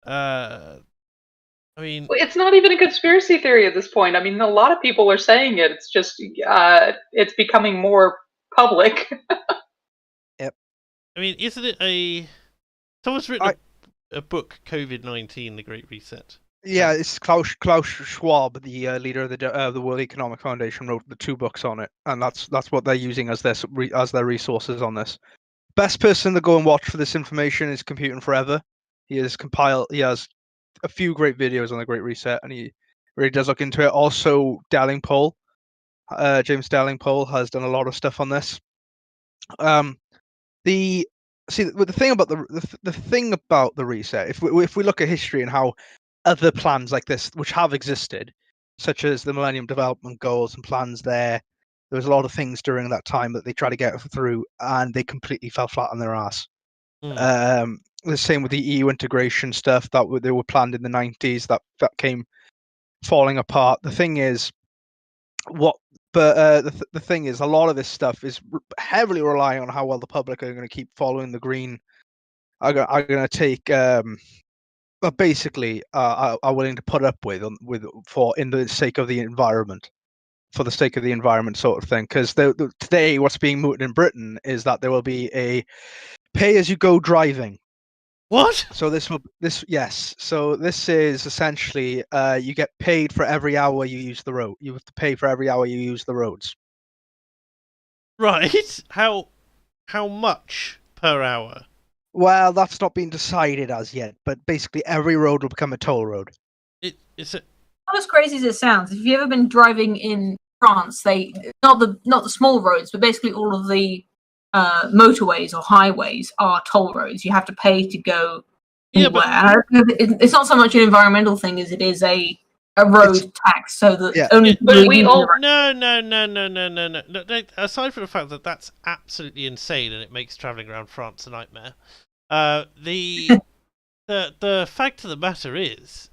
I mean, it's not even a conspiracy theory at this point. I mean, a lot of people are saying it. It's just it's becoming more public. Yep. I mean, isn't it someone's written a book, COVID-19, The Great Reset? Yeah, it's Klaus Schwab, the leader of the World Economic Foundation, wrote the 2 books on it, and that's what they're using as their resources on this. Best person to go and watch for this information is Computing Forever. He has a few great videos on the Great Reset, and he really does look into it. Also, Delingpole, James Delingpole has done a lot of stuff on this. The thing about the reset, if we look at history and how other plans like this, which have existed, such as the Millennium Development Goals and plans there was a lot of things during that time that they tried to get through, and they completely fell flat on their ass. The same with the EU integration stuff that they were planned in the 90s that came falling apart. The thing is, the thing is, a lot of this stuff is heavily relying on how well the public are going to keep following the green. Are going to take, basically, are willing to put up with for the sake of the environment, sort of thing. Because today, what's being mooted in Britain is that there will be a pay-as-you-go driving. What? So this is essentially you get paid for every hour you use the road. You have to pay for every hour you use the roads. Right? How much per hour? Well, that's not been decided as yet, but basically every road will become a toll road. It's not as crazy as it sounds. If you've ever been driving in France, they not the small roads, but basically all of the motorways or highways are toll roads. You have to pay to go Yeah, but anywhere. It's not so much an environmental thing as it is a road tax, so that Yeah. only Yeah, people but who are we using all- the road. no. Aside from the fact that that's absolutely insane and it makes traveling around France a nightmare, the fact of the matter is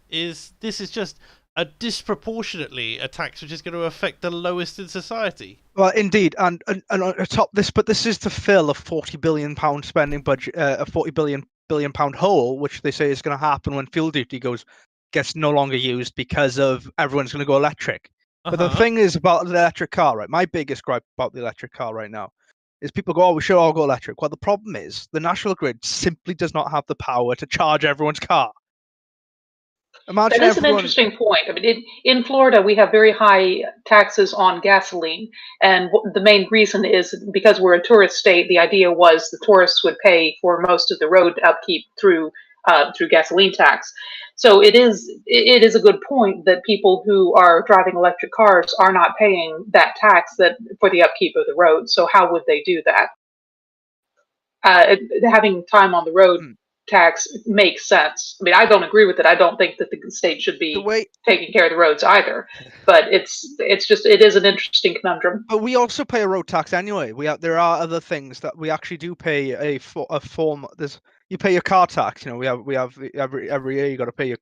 this is just a disproportionately a tax which is going to affect the lowest in society. Well, indeed, and on top this, but this is to fill a £40 billion spending budget, a £40 billion hole, which they say is going to happen when fuel duty gets no longer used because of everyone's going to go electric. But the thing is about the electric car, right? My biggest gripe about the electric car right now is people go, "Oh, we should all go electric." Well, the problem is the national grid simply does not have the power to charge everyone's car. Imagine That is an everyone. interesting point. I mean, in Florida, we have very high taxes on gasoline, and the main reason is because we're a tourist state. The idea was the tourists would pay for most of the road upkeep through gasoline tax. So it is a good point that people who are driving electric cars are not paying that tax that for the upkeep of the road. So how would they do that? Having time on the road tax makes sense. I mean, I don't agree with it. I don't think that the state should The be way, taking care of the roads either. But it is an interesting conundrum. but we also pay a road tax anyway. There are other things that we actually do pay a form. You pay your car tax. You know, we have every year you got to pay your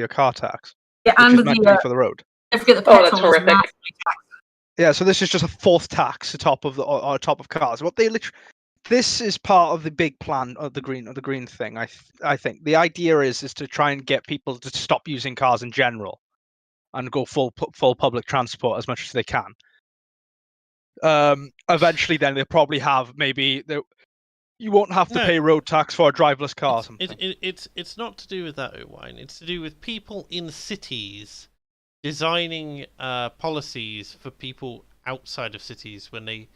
car tax, Yeah, which and is meant to be for the road. don't forget the Oh, that's petrol is horrific. massively taxed. Yeah, so this is just a fourth tax atop of on top of cars. What they literally, this is part of the big plan of the green thing. I think the idea is to try and get people to stop using cars in general, and go full public transport as much as they can. Eventually, then they'll probably have you won't have to pay road tax for a driverless car. It's not to do with that, Owain. It's to do with people in cities designing policies for people outside of cities when they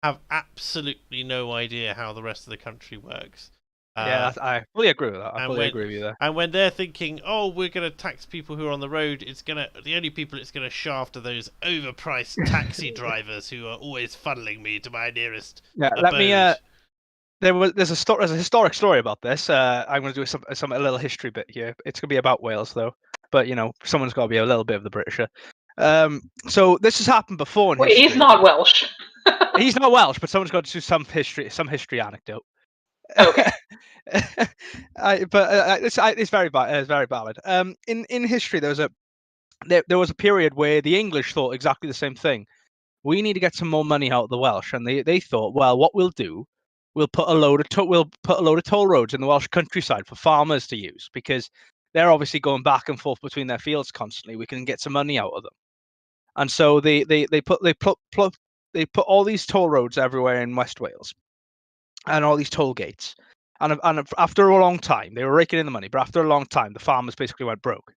have absolutely no idea how the rest of the country works. Yeah, I fully agree with that. I fully agree with you there. And when they're thinking, "Oh, we're going to tax people who are on the road," the only people it's going to shaft are those overpriced taxi drivers who are always funneling me to my nearest abode. Let me. There's a historic story about this. I'm going to do a little history bit here. It's going to be about Wales though, but someone's got to be a little bit of the Britisher. So this has happened before in history. He's not Welsh. He's not Welsh, but someone's got to do some history anecdote. Okay. It's very valid. In history, there was a period where the English thought exactly the same thing. We need to get some more money out of the Welsh, and they thought, well, what we'll do, we'll put a load of toll roads in the Welsh countryside for farmers to use, because they're obviously going back and forth between their fields constantly. We can get some money out of them, and so they put all these toll roads everywhere in West Wales, and all these toll gates. And after a long time, they were raking in the money, but after a long time, the farmers basically went broke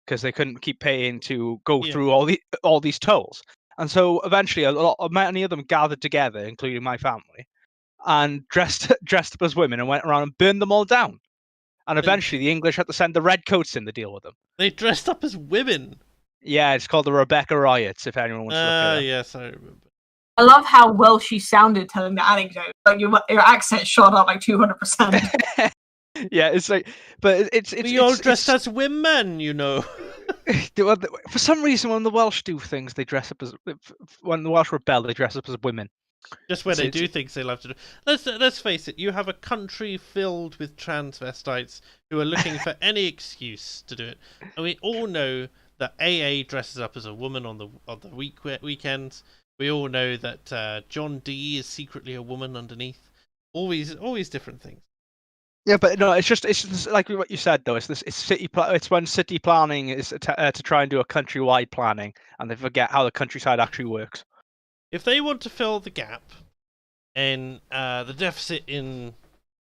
because they couldn't keep paying to go through all these tolls. And so eventually, many of them gathered together, including my family, and dressed up as women and went around and burned them all down. And eventually, the English had to send the redcoats in to deal with them. They dressed up as women. Yeah, it's called the Rebecca Riots. If anyone wants to look at it. Yes, I remember. I love how Welsh you sounded telling the anecdote. Like your accent shot up like 200%. Yeah, it's like, but it's we all dressed as women, For some reason, when the Welsh do things, they dress up as. When the Welsh rebel, they dress up as women. Just when they do things they love to do. Let's face it. You have a country filled with transvestites who are looking for any excuse to do it, and we all know that AA dresses up as a woman on the weekends. We all know that John D is secretly a woman underneath. Always different things. Yeah, but no, it's just like what you said though. It's when city planning is to try and do a countrywide planning, and they forget how the countryside actually works. If they want to fill the gap in the deficit in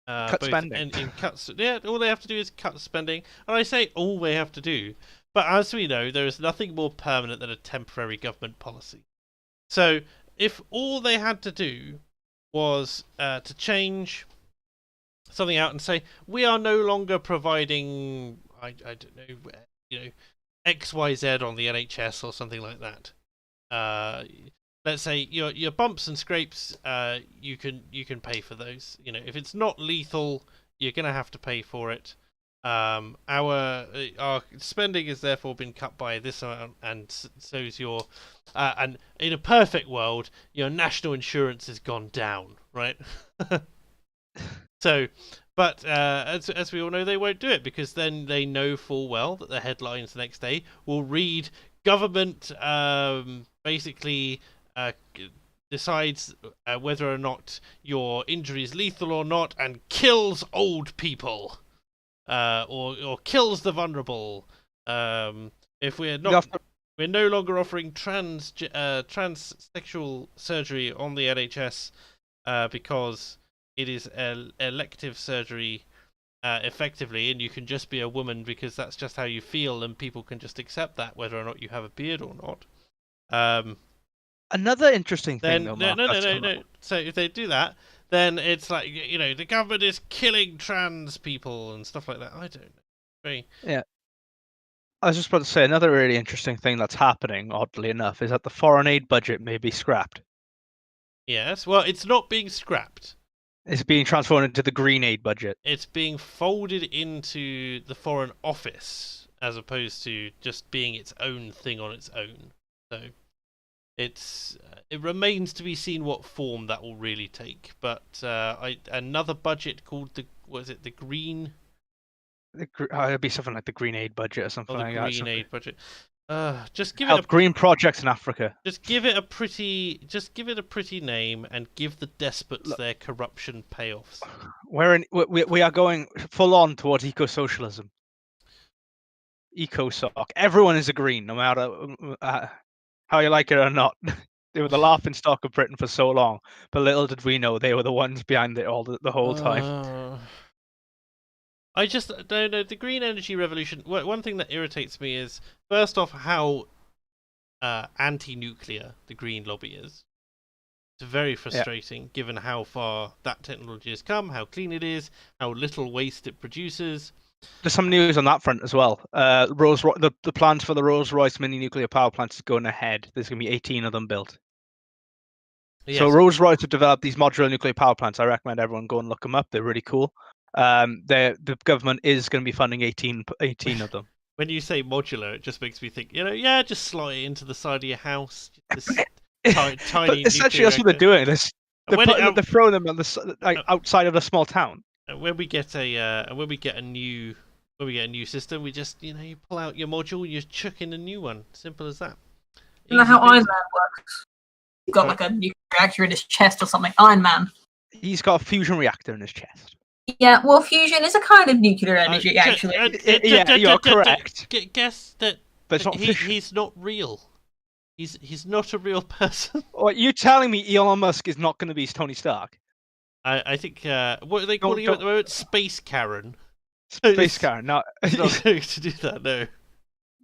cut spending, in cuts, all they have to do is cut spending. And I say all they have to do, but as we know, there is nothing more permanent than a temporary government policy. So if all they had to do was to change something out and say, we are no longer providing, I don't know, XYZ on the NHS or something like that. Let's say your bumps and scrapes, you can pay for those. If it's not lethal, you're gonna have to pay for it. our spending has therefore been cut by this amount, and so's your and in a perfect world, your national insurance has gone down, right? So, but as we all know, they won't do it because then they know full well that the headlines the next day will read government basically decides whether or not your injury is lethal or not and kills old people. Or kills the vulnerable. If we're not, we're no longer offering transsexual surgery on the NHS because it is elective surgery, effectively, and you can just be a woman because that's just how you feel, and people can just accept that whether or not you have a beard or not. Another interesting thing, Then though, Mark, no. So if they do that, then it's like, the government is killing trans people and stuff like that. I don't know. Yeah. I was just about to say another really interesting thing that's happening, oddly enough, is that the foreign aid budget may be scrapped. Yes, well, it's not being scrapped. It's being transformed into the green aid budget. It's being folded into the Foreign Office as opposed to just being its own thing on its own. So it remains to be seen what form that will really take. But another budget called the green. It'd be something like the green aid budget or something like that. The green aid budget. Just give Help it a green projects in Africa. Just give it a pretty name and give the despots their corruption payoffs. We are going full on towards eco-socialism. Eco-sock. Everyone is a green, no matter how you like it or not. They were the laughing stock of Britain for so long, but little did we know they were the ones behind it all the whole time. I just don't know. The green energy revolution. One thing that irritates me is, first off, how anti-nuclear the green lobby is. It's very frustrating, given how far that technology has come, how clean it is, how little waste it produces. There's some news on that front as well. The plans for the Rolls-Royce mini nuclear power plants is going ahead. There's going to be 18 of them built. Yes. So Rolls-Royce have developed these modular nuclear power plants. I recommend everyone go and look them up. They're really cool. The government is going to be funding 18 of them. When you say modular, it just makes me think, just slot it into the side of your house. Tiny. Essentially, that's what they're doing. They're throwing them on outside of a small town. When we get a new system, we just you pull out your module, you chuck in a new one. Simple as that. You know how Iron Man works? He's got like a nuclear reactor in his chest or something. Iron Man. He's got a fusion reactor in his chest. Yeah, well, fusion is a kind of nuclear energy, actually. You're correct. Guess that he's not real. He's not a real person. What, you telling me Elon Musk is not going to be Tony Stark? I think what are they calling you at the moment? Space Karen. Space Karen. No, he's not going to do that. No.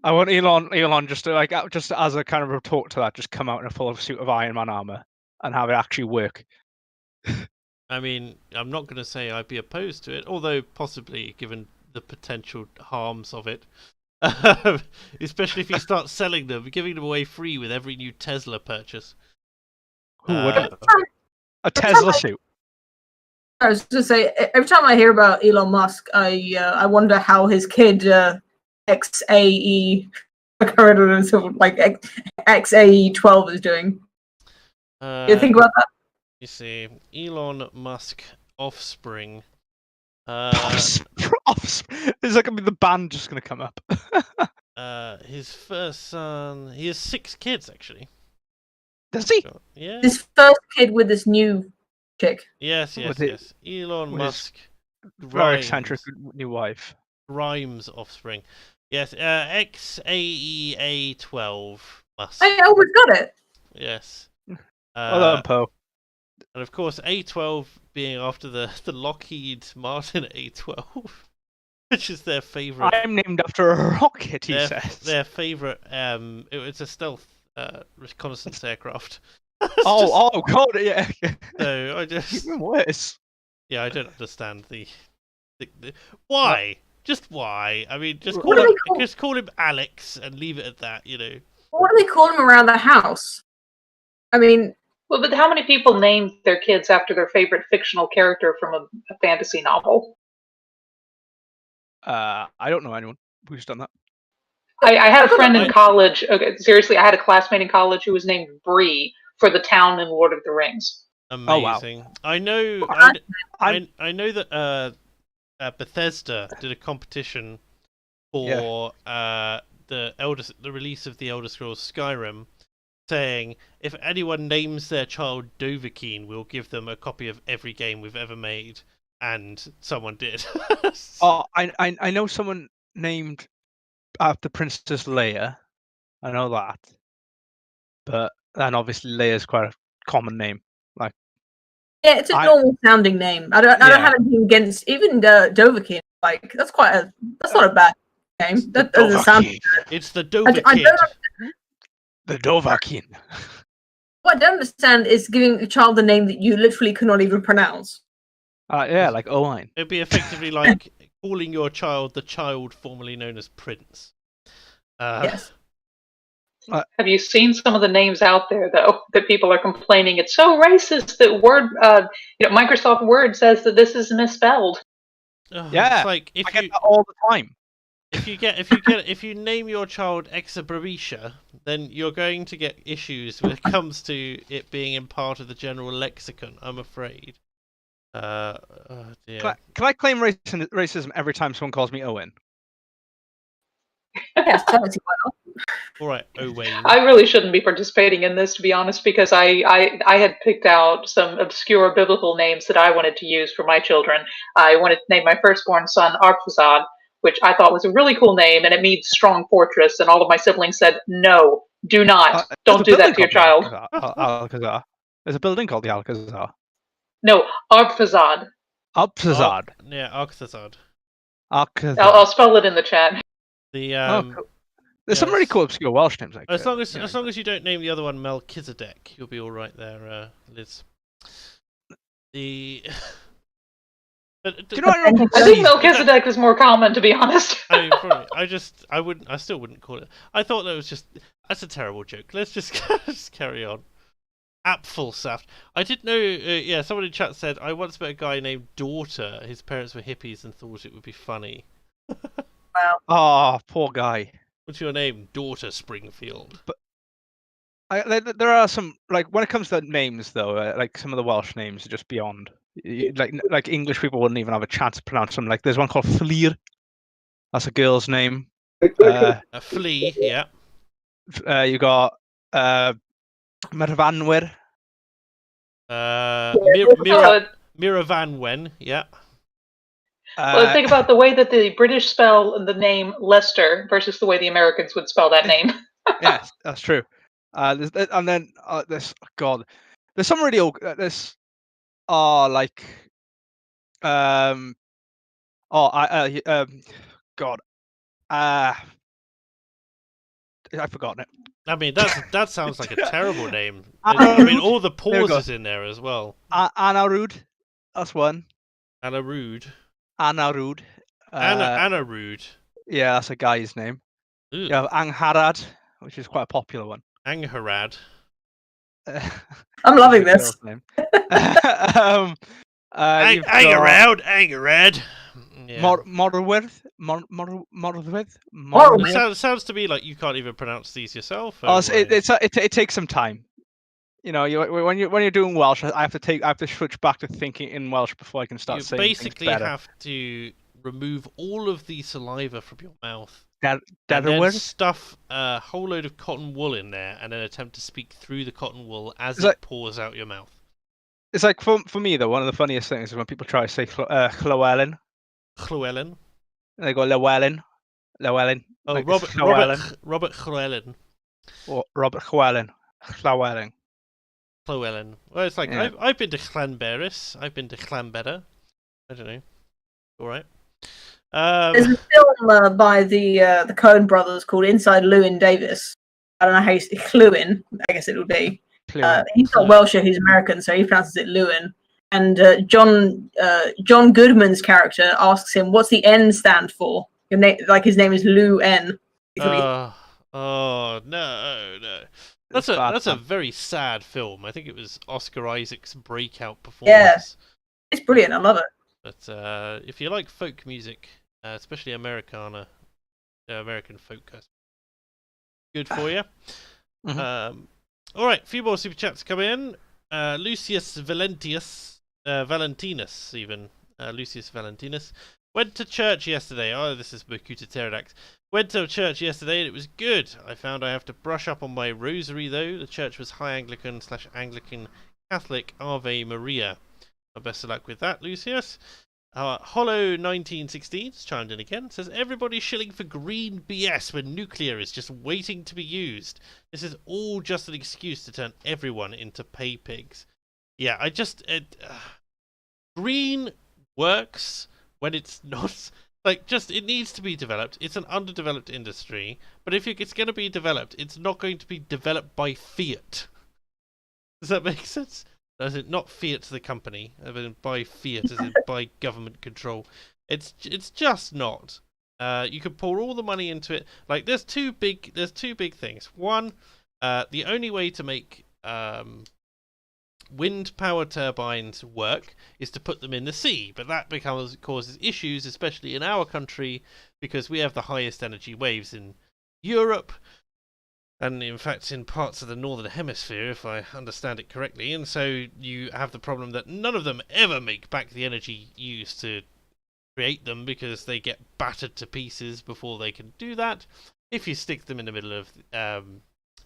I want Elon just as a kind of retort to that, just come out in a full suit of Iron Man armor and have it actually work. I mean, I'm not going to say I'd be opposed to it, although possibly, given the potential harms of it. Especially if you start selling them, giving them away free with every new Tesla purchase. A Tesla suit. I was going to say, every time I hear about Elon Musk, I wonder how his kid XAE, XAE12 is doing. You think about that? You see, Elon Musk offspring. Is that going to be the band just going to come up? His first son. He has 6 kids, actually. Does he? Yeah. His first kid with this new chick. Yes. Elon Musk. Very eccentric new wife. Grimes offspring. Yes. XAEA12 Musk. I always got it. Yes. Well done, Poe. And of course, A12 being after the Lockheed Martin A12, which is their favorite. I'm named after a rocket, he says. Their favorite. It's a stealth reconnaissance aircraft. Oh God, yeah. So I just even worse. Yeah, I don't understand the why. Just why? I mean, just call him Alex and leave it at that. What do they call him around the house? I mean. Well, but how many people name their kids after their favorite fictional character from a fantasy novel? I don't know anyone who's done that. I had a friend in I- college. Okay, seriously, I had a classmate in college who was named Bree for the town in Lord of the Rings. Oh, wow. Amazing. I know. I'm- I know that Bethesda did a competition for the release of the Elder Scrolls Skyrim, saying if anyone names their child Dovahkiin, we'll give them a copy of every game we've ever made, and someone did. Oh, I know someone named after Princess Leia. I know that, but then obviously Leia's quite a common name. Like, Yeah, it's a normal sounding name. I don't have anything against even Dovahkiin. Like that's not a bad name. That doesn't sound. It's the Dovahkiin. I don't The Dovahkiin. What I don't understand is giving a child a name that you literally cannot even pronounce. Yeah, like Owain. It'd be effectively like calling your child the child formerly known as Prince. Yes. Have you seen some of the names out there, though, that people are complaining it's so racist that Microsoft Word says that this is misspelled? Yeah, it's like I get that all the time. If you name your child Exabrabisha, then you're going to get issues when it comes to it being in part of the general lexicon, I'm afraid. Oh dear. Can I claim racism every time someone calls me Owen? Yes, totally well. All right, Owain. I really shouldn't be participating in this, to be honest, because I had picked out some obscure biblical names that I wanted to use for my children. I wanted to name my firstborn son Arphazad, which I thought was a really cool name, and it means strong fortress. And all of my siblings said, "No, do not, don't do that to your child." Alcazar. There's a building called the Alcazar. No, Arphazad. Alcazar. Yeah, Arcthazad. Alcazar. I'll spell it in the chat. The Cool. There's some really cool obscure Welsh names. Like as long as you don't name the other one Melchizedek, you'll be all right there, Liz. The but, Do you know what I think Melchizedek was more common, to be honest. I mean, probably, I still wouldn't call it. I thought that's a terrible joke. Let's just carry on. Apfelsaft. I did know. Yeah, someone in chat said I once met a guy named Daughter. His parents were hippies and thought it would be funny. Wow. Oh, poor guy. What's your name? Daughter Springfield. But there are some, like, when it comes to names though, like some of the Welsh names are just beyond. Like English people wouldn't even have a chance to pronounce them. Like there's one called Fleer. That's a girl's name. A flea. Yeah. You got Mervanwyr. Miravanwen. Yeah. Well, think about the way that the British spell the name Leicester versus the way the Americans would spell that name. Yes, that's true. There's God, there's some really old. God, I've forgotten it. I mean, that sounds like a terrible name. I mean, all the pauses in there as well. Anarud, that's one. Anarud. Anarud. Anarud. Yeah, that's a guy's name. Ooh. You have Angharad, which is quite a popular one. Angharad. I'm loving this. Angharad. Yeah. Morworth. Sounds to me like you can't even pronounce these yourself. It takes some time. You know, when you're doing Welsh, I have to switch back to thinking in Welsh before I can start saying things better. You basically have to remove all of the saliva from your mouth, and then stuff a whole load of cotton wool in there, and then attempt to speak through the cotton wool as it pours out your mouth. It's like for me though, one of the funniest things is when people try to say Llywelyn. Llywelyn. They go Llewellyn. Oh, like Robert Llywelyn. Or Robert Llywelyn. Llywelyn. Llywelyn. Well, it's like I've been to Llanberis. I've been to Llanbedr. I don't know. All right. There's a film by the Coen brothers called Inside Llewyn Davis. I don't know how you say Llewyn. I guess it would be. He's not Welsh, he's American, so he pronounces it Llewyn. And John Goodman's character asks him, "What's the N stand for?" Like his name is Lou N. Oh no. That's a very sad film. I think it was Oscar Isaac's breakout performance. Yeah, it's brilliant. I love it. But if you like folk music, especially Americana, American folk customers. Good for you. Mhm. All right, a few more super chats come in. Lucius Valentinus, Lucius Valentinus, went to church yesterday. Oh, this is Bakuta Pterodax. Went to church yesterday and it was good. I found I have to brush up on my rosary though. The church was High Anglican/Anglican Catholic Ave Maria. Best of luck with that, Lucius. Hollow 1916 chimed in again. Says everybody's shilling for green BS when nuclear is just waiting to be used. This is all just an excuse to turn everyone into pay pigs. Yeah, green works when it's not. Like, just, it needs to be developed. It's an underdeveloped industry. But if it's going to be developed, it's not going to be developed by fiat. Does that make sense? As in, not fiat the company, but by fiat, as in by government control. It's just not. You could pour all the money into it. Like, there's two big things. One, the only way to make wind power turbines work is to put them in the sea, but that causes issues, especially in our country, because we have the highest energy waves in Europe, and in fact in parts of the northern hemisphere, if I understand it correctly, and so you have the problem that none of them ever make back the energy used to create them, because they get battered to pieces before they can do that. If you stick them in the middle of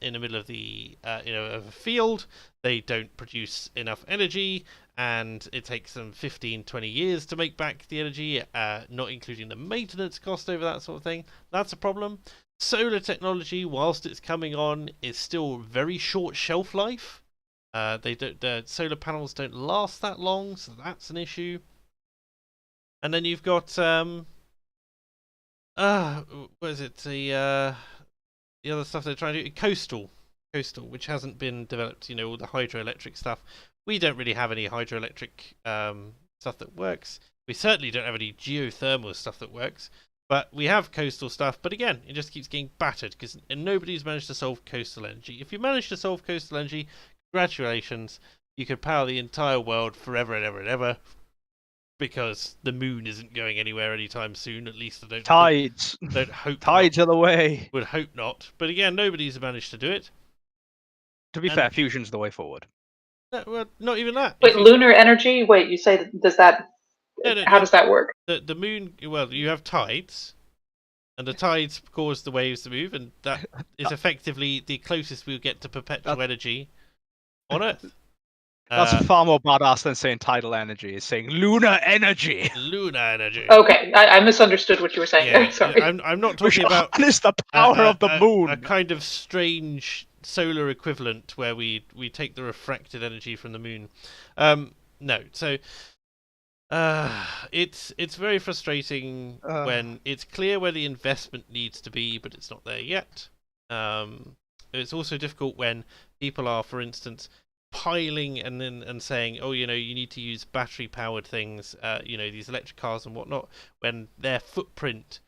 of a field, they don't produce enough energy, and it takes them 15-20 years to make back the energy, not including the maintenance cost over that sort of thing. That's a problem. Solar technology, whilst it's coming on, is still very short shelf life. The solar panels don't last that long, so that's an issue. And then you've got what is it, the other stuff they're trying to do, coastal, which hasn't been developed. All the hydroelectric stuff. We don't really have any hydroelectric stuff that works. We certainly don't have any geothermal stuff that works. But we have coastal stuff. But again, it just keeps getting battered because nobody's managed to solve coastal energy. If you manage to solve coastal energy, congratulations. You could power the entire world forever and ever and ever. Because the moon isn't going anywhere anytime soon. At least I don't. Tides. Don't hope. Tides are the way. Would hope not. But again, nobody's managed to do it. To be fair, fusion's the way forward. Well, not even that. Wait, lunar energy? Wait, you say, does that... How does that work? The moon, well, you have tides, and the tides cause the waves to move, and that is effectively the closest we'll get to perpetual energy on Earth. That's far more badass than saying tidal energy. It's saying lunar energy. Lunar energy. Okay, I misunderstood what you were saying. Yeah, Sorry. I'm not talking about... Harness the power of the moon. A kind of strange solar equivalent where we take the refracted energy from the moon. No, so... it's very frustrating when it's clear where the investment needs to be, but it's not there yet. It's also difficult when people are, for instance, piling and saying, oh, you need to use battery powered things, these electric cars and whatnot, when their footprint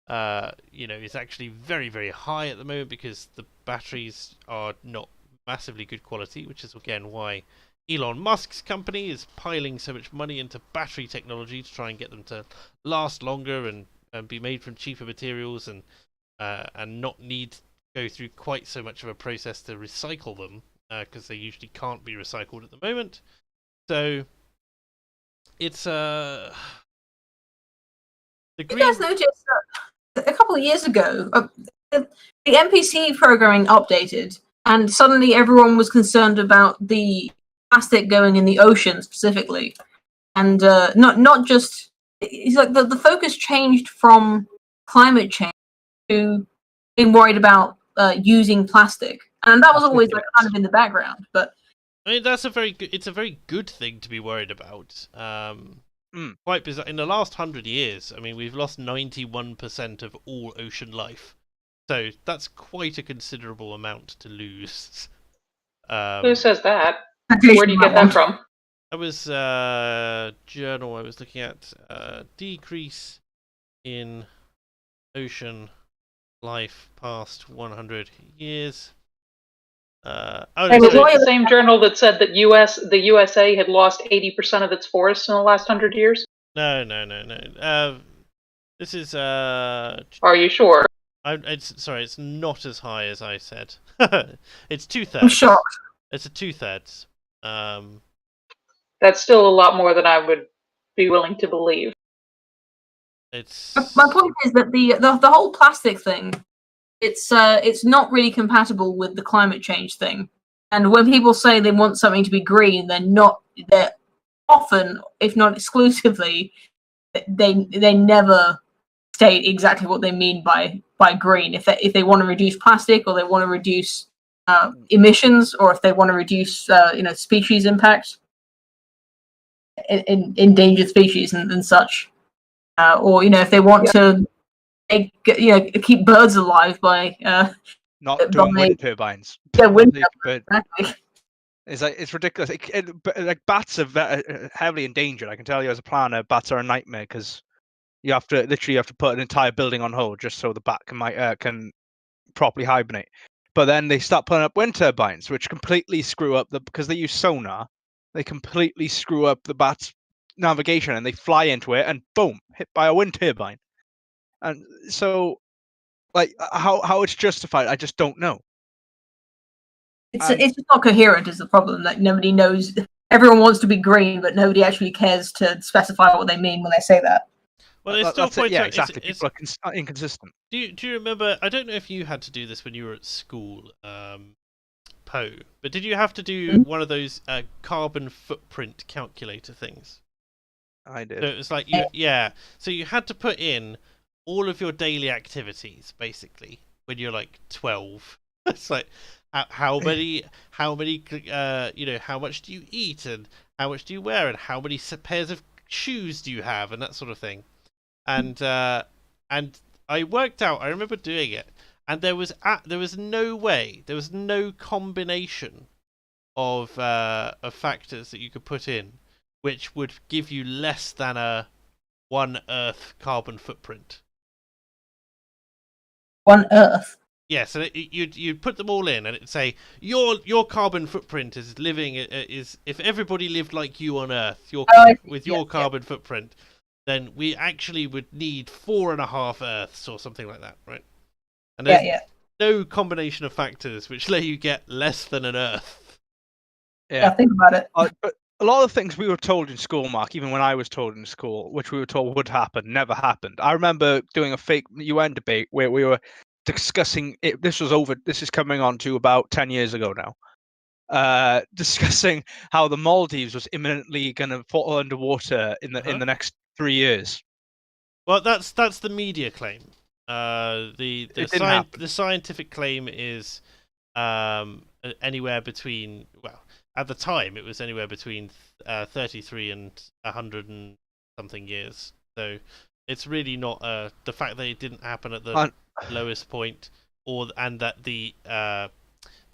is actually very, very high at the moment because the batteries are not massively good quality, which is again why Elon Musk's company is piling so much money into battery technology to try and get them to last longer and be made from cheaper materials and not need to go through quite so much of a process to recycle them, because they usually can't be recycled at the moment. So it's You guys noticed that a couple of years ago the NPC programming updated, and suddenly everyone was concerned about the plastic going in the ocean specifically, and not just. It's like the focus changed from climate change to being worried about using plastic, and that was always like kind of in the background. But I mean, it's a very good thing to be worried about. Quite bizarre. In the last 100 years, I mean, we've lost 91% of all ocean life, so that's quite a considerable amount to lose. Who says that? Where do you get that from? That was journal I was looking at. Decrease in ocean life past 100 years. Was it the same journal that said that the USA had lost 80% of its forests in the last 100 years? No. This is Are you sure? sorry, it's not as high as I said. It's I'm 2/3. shocked. It's a 2/3. That's still a lot more than I would be willing to believe. It's My point is that the whole plastic thing, it's not really compatible with the climate change thing. And when people say they want something to be green, they're often, if not exclusively, they never state exactly what they mean by green. If they want to reduce plastic, or they want to reduce emissions, or if they want to reduce species impact, in endangered species and such, or if they want to keep birds alive by Not doing wind turbines. wind But exactly. it's ridiculous. Like bats are heavily endangered. I can tell you as a planner, bats are a nightmare because you have to put an entire building on hold just so the bat can properly hibernate. But then they start putting up wind turbines, which completely screw up because they use sonar. They completely screw up the bat's navigation, and they fly into it, and boom, hit by a wind turbine. And so, like, how it's justified, I just don't know. It's just not coherent is the problem. Like, nobody knows. Everyone wants to be green, but nobody actually cares to specify what they mean when they say that. Well, they still point out exactly. People are inconsistent. Do you remember? I don't know if you had to do this when you were at school, Poe, but did you have to do one of those carbon footprint calculator things? I did. So it was like So you had to put in all of your daily activities basically when you're like 12. It's like how many how much do you eat, and how much do you wear, and how many pairs of shoes do you have, and that sort of thing. And I worked out. I remember doing it, and there was no way, there was no combination of factors that you could put in which would give you less than a 1 Earth carbon footprint. 1 Earth. Yeah, so you'd put them all in, and it'd say your carbon footprint is if everybody lived like you on Earth, with your carbon footprint, then we actually would need 4.5 Earths or something like that, right? And there's no combination of factors which let you get less than an Earth. Yeah, think about it. But a lot of things we were told in school, Mark, even when I was told in school, which we were told would happen, never happened. I remember doing a fake UN debate where we were discussing it. This is coming on to about 10 years ago now. Discussing how the Maldives was imminently going to fall underwater in the next 3 years. Well, that's the media claim. The scientific claim is anywhere between, well, at the time it was anywhere between 33 and 100 and something years. So it's really not the fact that it didn't happen at the lowest point, and that the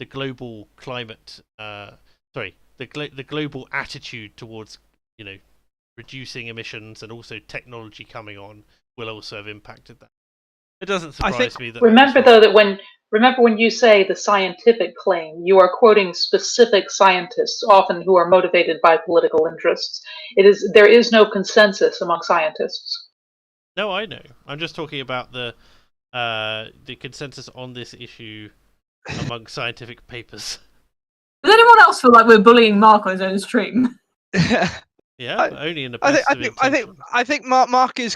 global climate, the global attitude towards reducing emissions and also technology coming on will also have impacted that. It doesn't surprise me that. Remember when you say the scientific claim, you are quoting specific scientists, often who are motivated by political interests. There is no consensus among scientists. No, I know. I'm just talking about the consensus on this issue among scientific papers. Does anyone else feel like we're bullying Mark on his own stream? Yeah, only in the best of intentions. I think Mark is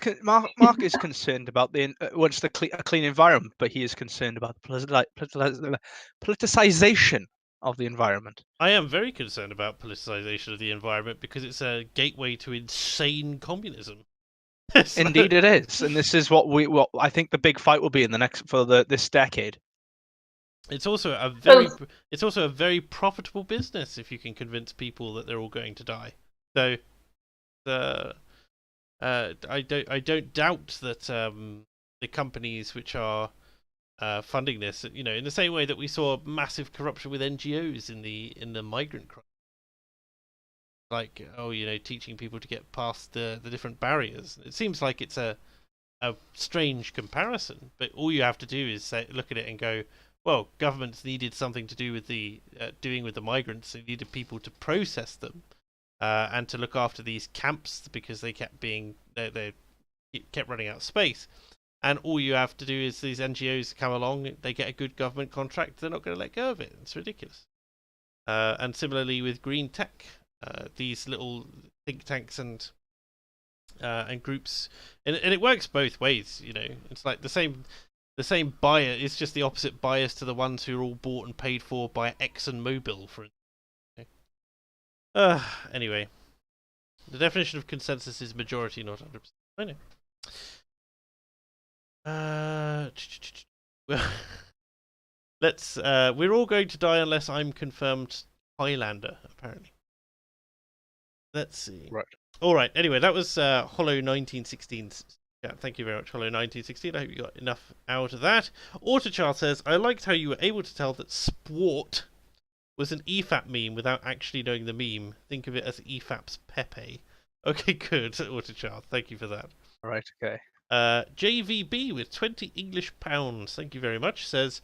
concerned about a clean environment, but he is concerned about the politicization of the environment. I am very concerned about politicization of the environment because it's a gateway to insane communism. Indeed, it is, and this is what I think the big fight will be in this decade. It's also a very profitable business if you can convince people that they're all going to die. So, I don't doubt that the companies which are funding this, in the same way that we saw massive corruption with NGOs in the migrant crisis, like teaching people to get past the different barriers. It seems like it's a strange comparison, but all you have to do is look at it and go, well, governments needed something to do with the doing with the migrants. They needed people to process them. And to look after these camps because they kept being they're it kept running out of space. And all you have to do is these NGOs come along, they get a good government contract, they're not going to let go of it. It's ridiculous. And similarly with green tech, these little think tanks and groups, and it works both ways. You know, it's like the same buyer. It's just the opposite bias to the ones who are all bought and paid for by ExxonMobil, for instance. Anyway, the definition of consensus is majority, not 100%. I know. Let's. We're all going to die unless I'm confirmed Highlander. Apparently. Let's see. Right. All right. Anyway, that was Hollow 1916. Yeah, thank you very much, Hollow 1916. I hope you got enough out of that. Autochar says, I liked how you were able to tell that Sport was an EFAP meme without actually knowing the meme. Think of it as EFAP's Pepe. Okay, good, Autochar. Thank you for that. Right. Okay. JVB with 20 English pounds, thank you very much, says,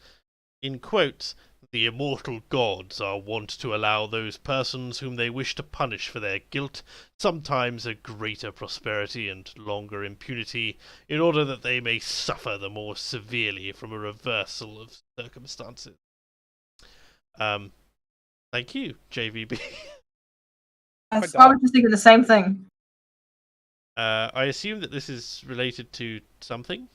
in quotes, the immortal gods are wont to allow those persons whom they wish to punish for their guilt sometimes a greater prosperity and longer impunity, in order that they may suffer the more severely from a reversal of circumstances. Thank you, JVB. I was just thinking the same thing. I assume that this is related to something.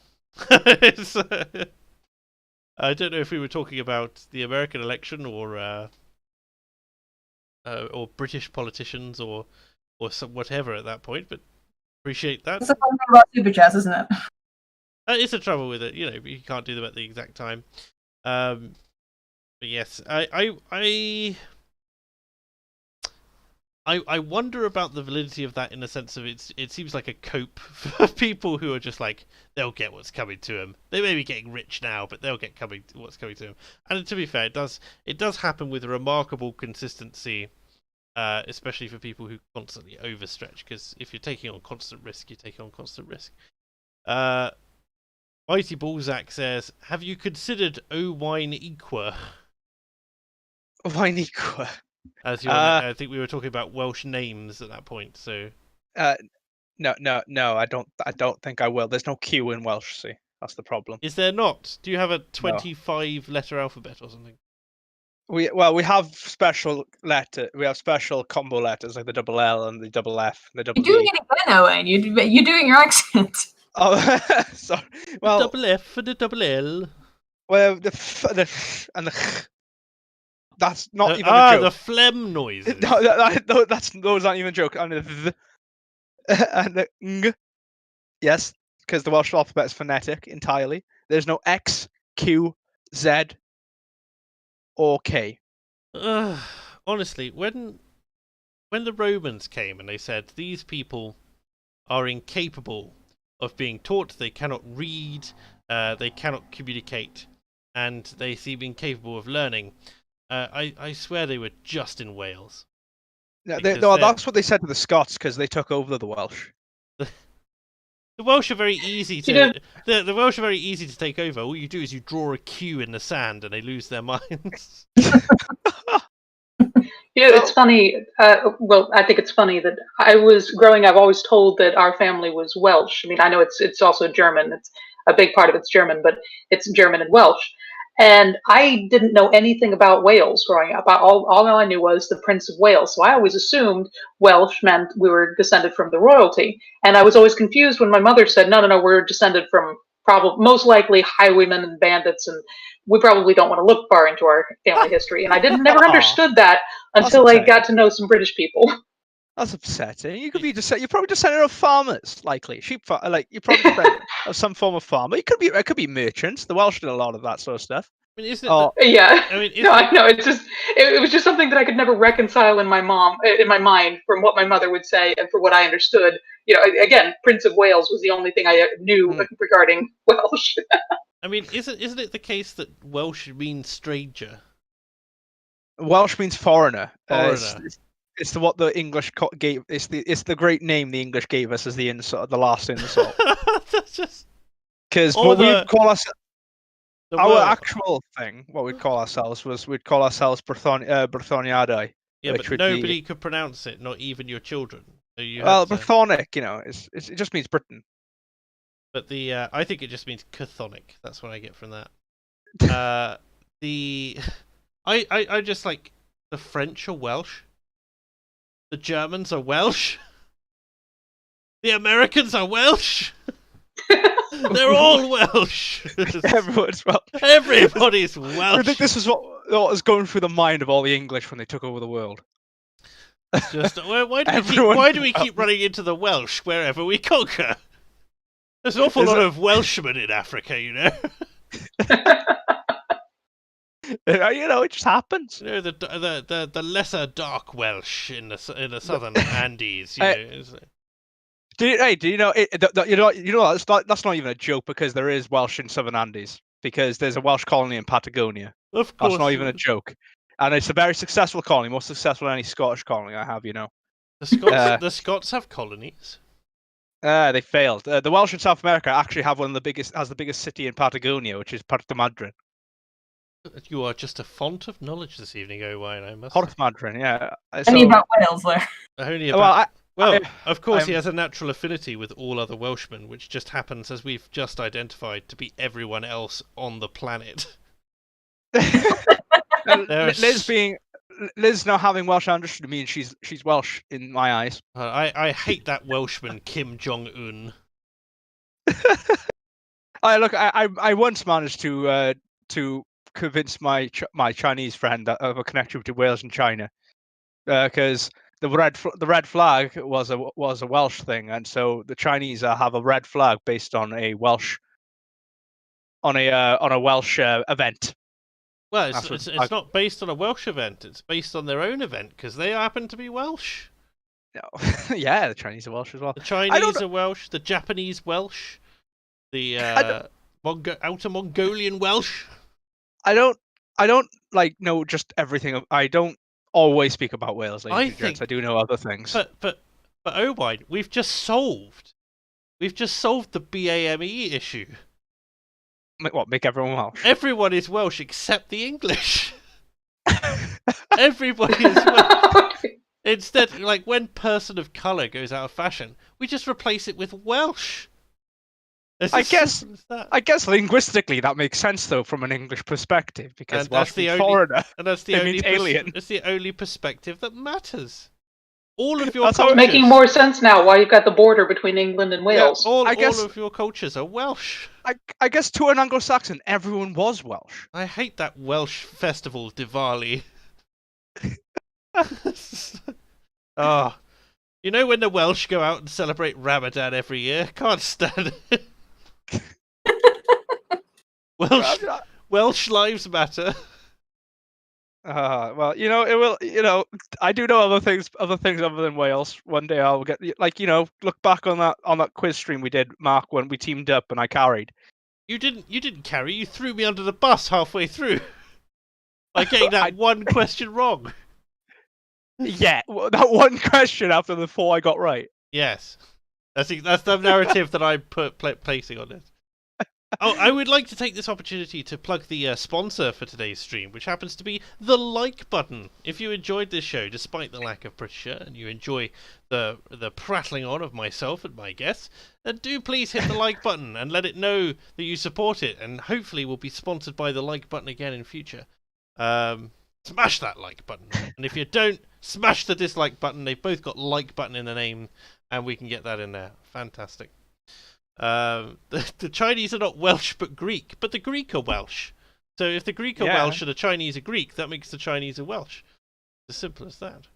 I don't know if we were talking about the American election or British politicians or some whatever at that point, but appreciate that. That's the fun thing about super chats, isn't it? It's the trouble with it, you know. You can't do them at the exact time. But yes, I wonder about the validity of that in the sense of it seems like a cope for people who are just like, they'll get what's coming to them. They may be getting rich now, but they'll get what's coming to them. And to be fair, it does happen with remarkable consistency, especially for people who constantly overstretch, because if you're taking on constant risk, you're taking on constant risk. Mighty Balzac says, have you considered O Wine Equa? Wine Equa. As I think we were talking about Welsh names at that point, so. No, I don't think I will. There's no Q in Welsh, see. That's the problem. Is there not? Do you have a 25-letter alphabet or something? We have special combo letters like the double L and the double F, the double You're doing D. it again, Owen. You're doing your accent. Oh, sorry. Well, the double F and the double L. Well, the f and the ch. That's not even a joke. The phlegm noises. No, those aren't even a joke. And the th and the ng. Yes, because the Welsh alphabet is phonetic entirely. There's no X, Q, Z, or K. Honestly, when the Romans came and they said these people are incapable of being taught, they cannot read, they cannot communicate, and they seem incapable of learning. I swear they were just in Wales. Yeah, that's what they said to the Scots because they took over the Welsh. The Welsh are very easy to the Welsh are very easy to take over. All you do is you draw a Q in the sand and they lose their minds. You know, it's funny. Well, I think it's funny that I was growing up always told that our family was Welsh. I mean, I know it's also German. It's a big part of it's German, but it's German and Welsh. And I didn't know anything about Wales growing up. All I knew was the Prince of Wales. So I always assumed Welsh meant we were descended from the royalty. And I was always confused when my mother said, no, we're descended from most likely highwaymen and bandits, and we probably don't want to look far into our family history. And I never understood that until I got to know some British people. That's upsetting. You could be you're probably descended of farmers, likely sheep. Like you're probably descended of some form of farmer. It could be merchants. The Welsh did a lot of that sort of stuff. I mean, isn't it? Yeah. I mean, I know. It's just it was just something that I could never reconcile in my mind from what my mother would say and for what I understood. You know, again, Prince of Wales was the only thing I knew regarding Welsh. I mean, isn't it the case that Welsh means stranger? Welsh means foreigner. Foreigner. It's what the English gave. It's the great name the English gave us as the insult, the last insult. That's just because what we call ourselves. Our actual thing, what we'd call ourselves we'd call ourselves Brythoniadau. Yeah, but nobody could pronounce it, not even your children. So Brythonic, you know, it just means Britain. But I think it just means chthonic. That's what I get from that. I just like the French are Welsh. The Germans are Welsh. The Americans are Welsh. They're all Welsh. Everyone's Welsh. Everybody's Welsh. I think this is what was going through the mind of all the English when they took over the world. Just why do we keep running into the Welsh wherever we conquer? There's an awful lot of Welshmen in Africa, you know. It just happens. You know, the lesser dark Welsh in the southern Andes. You know. Do you know? That's not even a joke, because there is Welsh in southern Andes, because there's a Welsh colony in Patagonia. Of course, that's not even a joke, and it's a very successful colony, more successful than any Scottish colony I have. You know, the Scots have colonies. They failed. The Welsh in South America actually have the biggest city in Patagonia, which is Puerto Madryn. You are just a font of knowledge this evening, Owain. I must. Puerto Madryn, yeah. Only about Wales, though. Only about. Of course, he has a natural affinity with all other Welshmen, which just happens, as we've just identified, to be everyone else on the planet. Liz now having Welsh ancestry means she's Welsh in my eyes. I hate that Welshman Kim Jong Un. I once managed to convince my Chinese friend of a connection between Wales and China, because the red flag was a Welsh thing, and so the Chinese have a red flag based on a Welsh event. Well, it's not based on a Welsh event. It's based on their own event, because they happen to be Welsh. No, yeah, the Chinese are Welsh as well. The Chinese are Welsh. The Japanese Welsh. The Outer Mongolian Welsh. I don't know just everything. I don't always speak about Wales, ladies and gents. I do know other things. But Owain, we've just solved the BAME issue. What, make everyone Welsh? Everyone is Welsh except the English. Everybody is Welsh. Instead, like, when person of colour goes out of fashion, we just replace it with Welsh. I guess linguistically that makes sense, though, from an English perspective, because Welsh means foreigner. And that's the only alien. It's the only perspective that matters. All of your cultures... That's making more sense now, why you've got the border between England and Wales. Yeah, all of your cultures are Welsh. I guess to an Anglo-Saxon, everyone was Welsh. I hate that Welsh festival, Diwali. Oh, you know when the Welsh go out and celebrate Ramadan every year? Can't stand it. Welsh lives matter. Well, it will. I do know other things other than Wales. One day I'll get look back on that quiz stream we did, Mark, when we teamed up and I carried. You didn't carry. You threw me under the bus halfway through by getting that one question wrong. Yeah, that one question after the 4 I got right. Yes, that's the narrative that I'm placing on this. Oh, I would like to take this opportunity to plug the sponsor for today's stream, which happens to be the like button. If you enjoyed this show, despite the lack of Britisher, and you enjoy the prattling on of myself and my guests, then do please hit the like button and let it know that you support it, and hopefully we'll be sponsored by the like button again in future. Smash that like button, and if you don't, smash the dislike button. They've both got like button in the name, and we can get that in there. Fantastic. The Chinese are not Welsh but Greek, but the Greek are Welsh. So if the Greek are Welsh and the Chinese are Greek, that makes the Chinese are Welsh. It's as simple as that.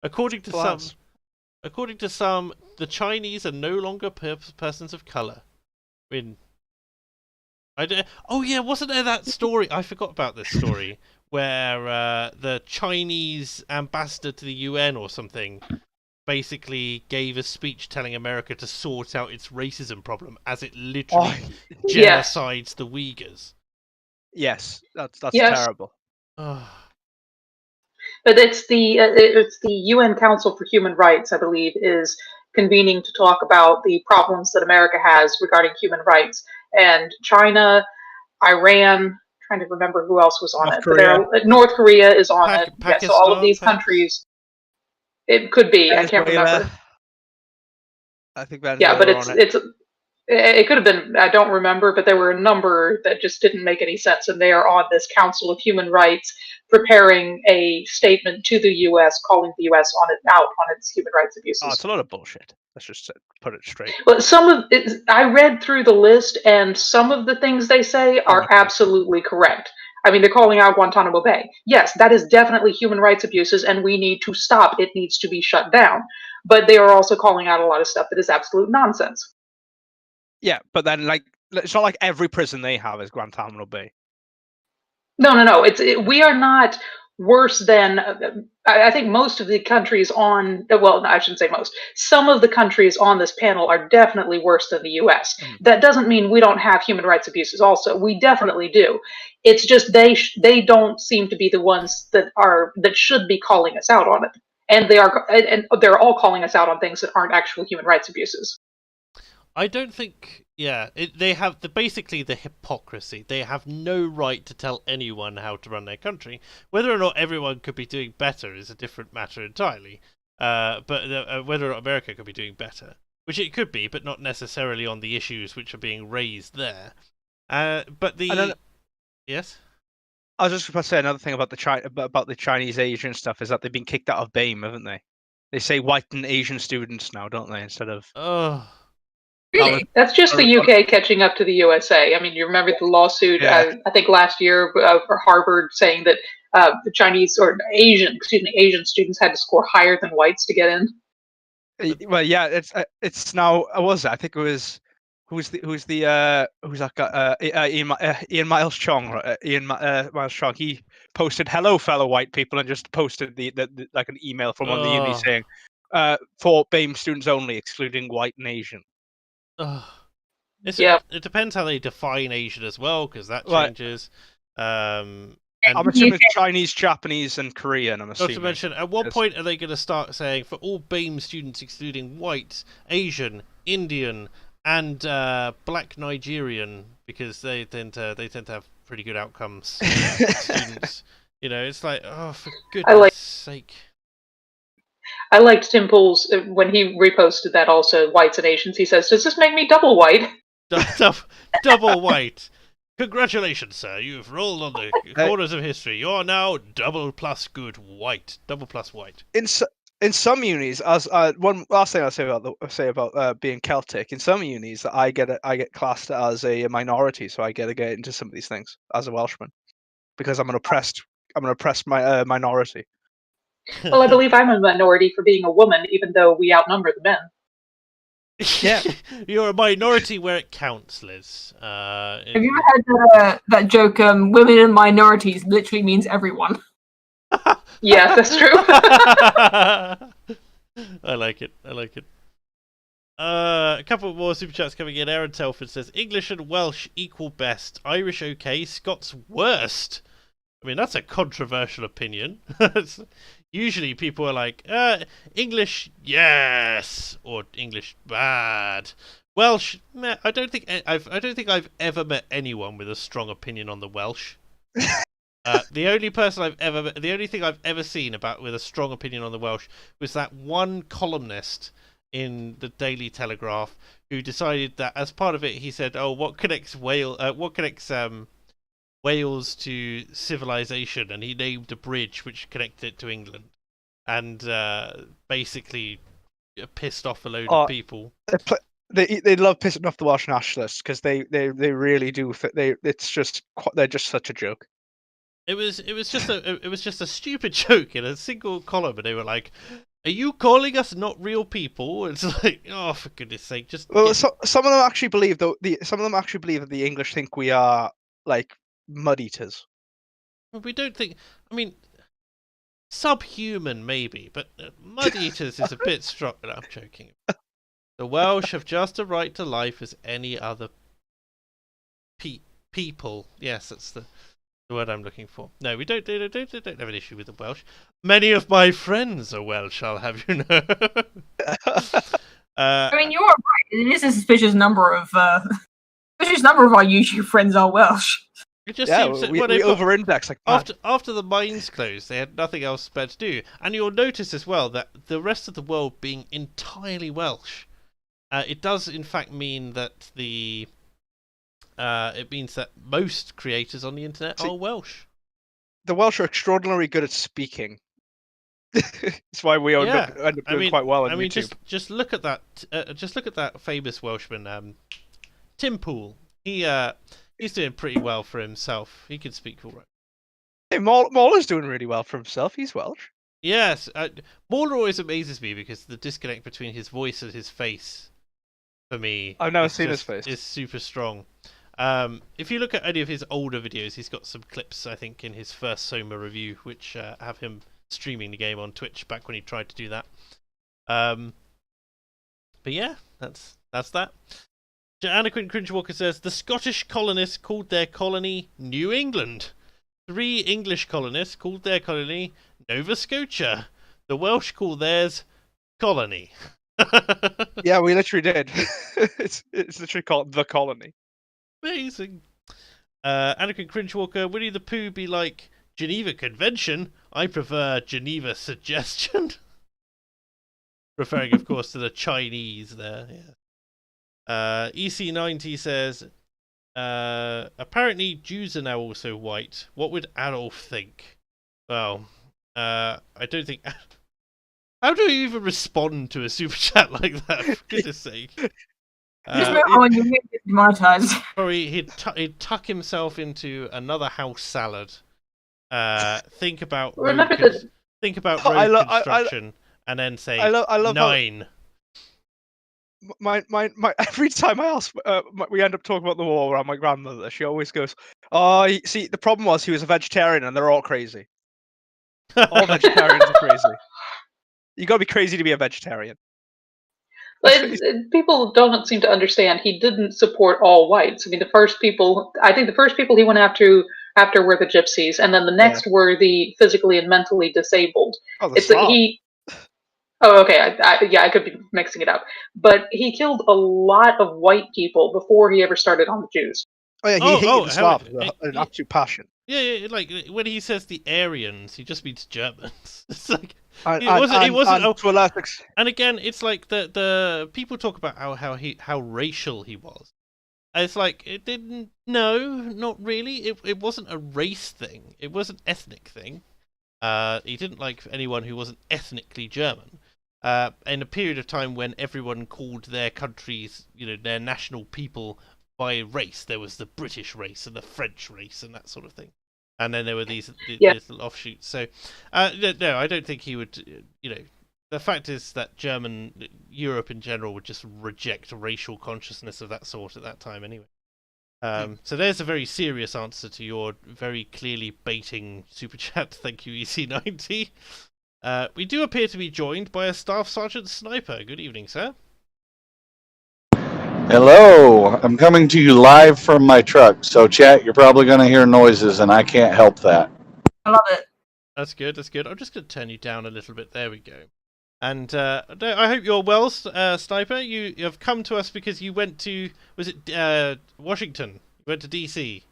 According to some, the Chinese are no longer persons of colour. Oh yeah, wasn't there that story? I forgot about this story where the Chinese ambassador to the UN or something basically gave a speech telling America to sort out its racism problem, as it literally genocides the Uyghurs. Yes, that's terrible. But it's the UN Council for Human Rights, I believe, is convening to talk about the problems that America has regarding human rights, and China, Iran. Trying to remember who else was on it. North Korea is on it. Pakistan, so all of these countries. It could be. I can't remember. I think that. Yeah, but It could have been, I don't remember, but there were a number that just didn't make any sense, and they are on this Council of Human Rights preparing a statement to the U.S. calling the U.S. out on its human rights abuses. Oh, it's a lot of bullshit. Let's just put it straight. But some of it, I read through the list, and some of the things they say are absolutely correct. I mean, they're calling out Guantanamo Bay. Yes, that is definitely human rights abuses, and we need to stop. It needs to be shut down. But they are also calling out a lot of stuff that is absolute nonsense. Yeah, but then it's not like every prison they have is Guantanamo Bay. No. We are not worse than. I think most of the countries on. Well, I shouldn't say most. Some of the countries on this panel are definitely worse than the U.S. That doesn't mean we don't have human rights abuses. Also, we definitely do. It's just they don't seem to be the ones that should be calling us out on it, and they're all calling us out on things that aren't actual human rights abuses. I don't think. Yeah, they have basically the hypocrisy. They have no right to tell anyone how to run their country. Whether or not everyone could be doing better is a different matter entirely. But whether or not America could be doing better, which it could be, but not necessarily on the issues which are being raised there. Yes. I was just about to say another thing about the Chinese Asian stuff is that they've been kicked out of BAME, haven't they? They say white and Asian students now, don't they? Instead of Really? That's just the UK catching up to the USA. I mean, you remember the lawsuit, I think last year for Harvard saying that the Chinese or Asian students had to score higher than whites to get in. Well, yeah, it's now. Was it? I think it was who's that guy? Ian Miles Chong. Miles Chong. He posted "Hello, fellow white people" and just posted the like an email from one of the uni saying, "For BAME students only, excluding white and Asian." It depends how they define Asian as well, because that changes. I'm assuming Chinese, Japanese, and Korean. I'm assuming. Not to mention, at what point are they going to start saying for all BAME students, excluding white, Asian, Indian, and Black Nigerian, because they tend to have pretty good outcomes. Students, it's like, oh, for goodness sake. I liked Tim Pool's when he reposted that also, whites and Asians. He says, "Does this make me double white?" Double white. Congratulations, sir. You've rolled on the corners of history. You're now double plus good white. Double plus white. In some unis, as one last thing I'll say about being Celtic, in some unis, I get classed as a minority, so I get to get into some of these things as a Welshman because I'm an oppressed minority. Well, I believe I'm a minority for being a woman, even though we outnumber the men. Yeah, you're a minority where it counts, Liz. Have you ever heard that joke? Women and minorities literally means everyone. Yeah, that's true. I like it. A couple more super chats coming in. Aaron Telford says English and Welsh equal best, Irish okay, Scots worst. I mean, that's a controversial opinion. Usually people are like, English, yes, or English, bad. Welsh, meh. I don't think I've ever met anyone with a strong opinion on the Welsh. The only thing I've ever seen with a strong opinion on the Welsh was that one columnist in the Daily Telegraph who decided that as part of it, he said, "Oh, what connects Wales to civilization," and he named a bridge which connected it to England, and basically pissed off a load of people. They love pissing off the Welsh nationalists because they really do. They're just such a joke. It was just a stupid joke in a single column, and they were like, "Are you calling us not real people?" It's like, oh, for goodness sake, just. Well, some of them actually believe that the English think we are like mud eaters. Well, we don't think. I mean, subhuman maybe, but mud eaters is a bit strong. No, I'm joking. The Welsh have just a right to life as any other people. Yes, that's the word I'm looking for. No, we don't have an issue with the Welsh. Many of my friends are Welsh, I'll have you know. I mean, you're right. It is a suspicious number of our YouTube friends are Welsh. It just seems we over-index like after the mines closed, they had nothing else better to do. And you'll notice as well that the rest of the world being entirely Welsh. It does, in fact, mean that it means that most creators on the internet are Welsh. The Welsh are extraordinarily good at speaking. That's why we end up doing quite well on YouTube. Just look at that. Just look at that famous Welshman, Tim Pool. He's doing pretty well for himself. He can speak all right. Hey, Mauler's doing really well for himself. He's Welsh. Yes, Mauler always amazes me because the disconnect between his voice and his face, for me, I've never seen his face. Is super strong. If you look at any of his older videos, he's got some clips, I think, in his first Soma review, which have him streaming the game on Twitch back when he tried to do that. But yeah, that's that. Anakin Cringewalker says the Scottish colonists called their colony New England. 3 English colonists called their colony Nova Scotia. The Welsh call theirs Colony. Yeah, we literally did. It's literally called the Colony. Amazing. Anakin Cringewalker, Winnie the Pooh be like Geneva Convention? I prefer Geneva Suggestion. Referring, of course, to the Chinese there. Yeah. EC90 says, apparently Jews are now also white. What would Adolf think? Well, I don't think... How do you even respond to a super chat like that? For goodness sake. You get demonetized. Sorry, he'd tuck himself into another house salad. Think about road construction, and then say I love 9. My every time I ask, we end up talking about the war around my grandmother. She always goes, "Oh, see, the problem was he was a vegetarian, and they're all crazy. All vegetarians are crazy. You got to be crazy to be a vegetarian." People don't seem to understand. He didn't support all whites. I mean, I think the first people he went after were the gypsies, and then the next were the physically and mentally disabled. Oh, the Oh, okay. I could be mixing it up. But he killed a lot of white people before he ever started on the Jews. Oh yeah, he hated the Slavs with an absolute passion. Yeah, like when he says the Aryans, he just means Germans. It's like And again, it's like the people talk about how racial he was. And it's like it didn't. No, not really. It wasn't a race thing. It was an ethnic thing. He didn't like anyone who wasn't ethnically German. In a period of time when everyone called their countries, their national people by race, there was the British race and the French race and that sort of thing. And then there were these little offshoots. So, no, I don't think he would. The fact is that Europe in general would just reject racial consciousness of that sort at that time anyway. So there's a very serious answer to your very clearly baiting super chat. Thank you, EC90. We do appear to be joined by a Staff Sergeant Sniper. Good evening, sir. Hello, I'm coming to you live from my truck. So, chat, you're probably going to hear noises, and I can't help that. I love it. That's good. I'm just going to turn you down a little bit. There we go. And I hope you're well, Sniper. You have come to us because you went to, was it Washington? You went to DC.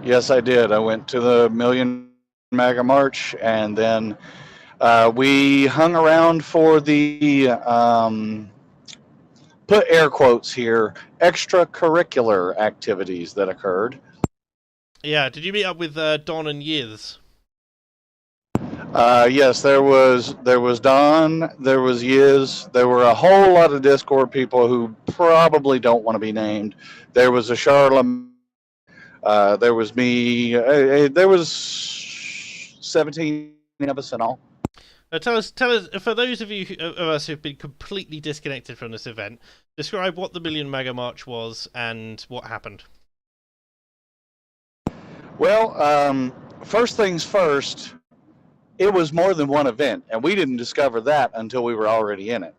Yes, I did. I went to the Million MAGA March, and then we hung around for the, put air quotes here, extracurricular activities that occurred. Yeah, did you meet up with Don and Yiz? Yes, there was Don, there was Yiz, there were a whole lot of Discord people who probably don't want to be named. There was a Charlemagne, there was me, there was 17 of us in all. Tell us, for those of us who've been completely disconnected from this event, describe what the Million MAGA March was and what happened. Well, first things first, it was more than one event, and we didn't discover that until we were already in it.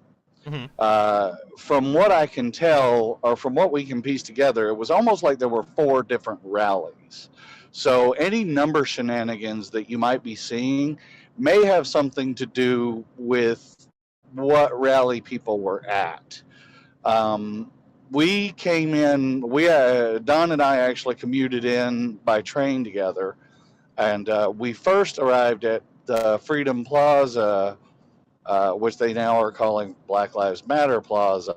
Mm-hmm. From what I can tell, or from what we can piece together, it was almost like there were 4 different rallies. So any number shenanigans that you might be seeing may have something to do with what rally people were at. We came in, Don and I actually commuted in by train together, and we first arrived at the Freedom Plaza which they now are calling Black Lives Matter Plaza,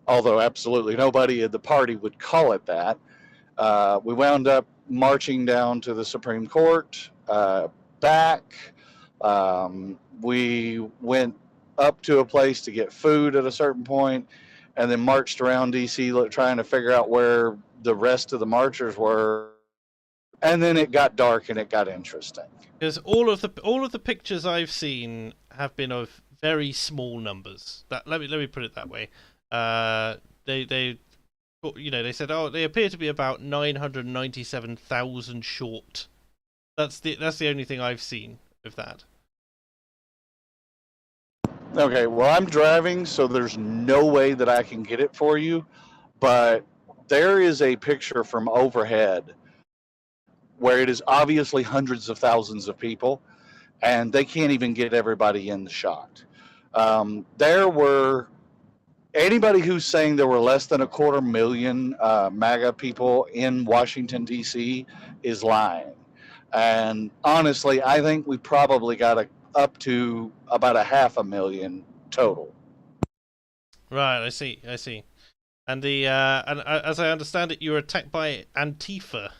although absolutely nobody in the party would call it that. We wound up marching down to the Supreme Court, back. We went up to a place to get food at a certain point, and then marched around DC trying to figure out where the rest of the marchers were. And then it got dark and it got interesting. Because all of the pictures I've seen have been of very small numbers. Let me put it that way. They said, oh, they appear to be about 997,000 short. That's the only thing I've seen of that. Okay, well, I'm driving, so there's no way that I can get it for you, but there is a picture from overhead where it is obviously hundreds of thousands of people, and they can't even get everybody in the shot. There were, anybody who's saying there were less than 250,000 MAGA people in Washington, D.C. is lying. And honestly, I think we probably got up to about 500,000 total. Right, I see. And as I understand it, you were attacked by Antifa.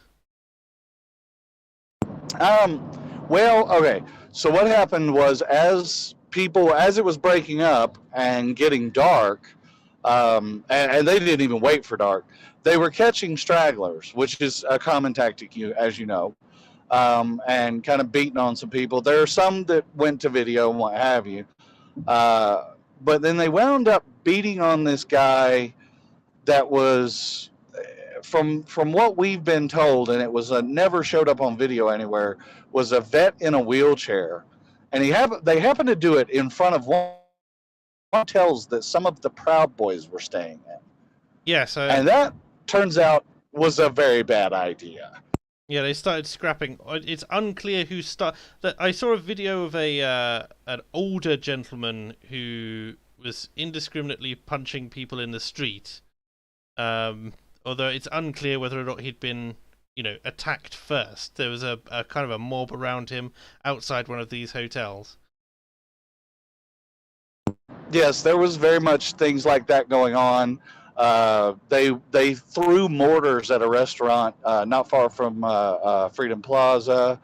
Well, okay. So what happened was, as it was breaking up and getting dark, and they didn't even wait for dark, they were catching stragglers, which is a common tactic, as you know, and kind of beating on some people. There are some that went to video and what have you, but then they wound up beating on this guy that was, from what we've been told, and it was never showed up on video anywhere, was a vet in a wheelchair, and they happened to do it in front of one hotels that some of the Proud Boys were staying in. Yes, and that turns out was a very bad idea. Yeah, they started scrapping. It's unclear who started. I saw a video of an older gentleman who was indiscriminately punching people in the street. Although it's unclear whether or not he'd been, attacked first. There was a kind of a mob around him outside one of these hotels. Yes, there was very much things like that going on. They threw mortars at a restaurant not far from Freedom Plaza.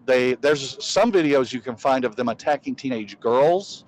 There's some videos you can find of them attacking teenage girls.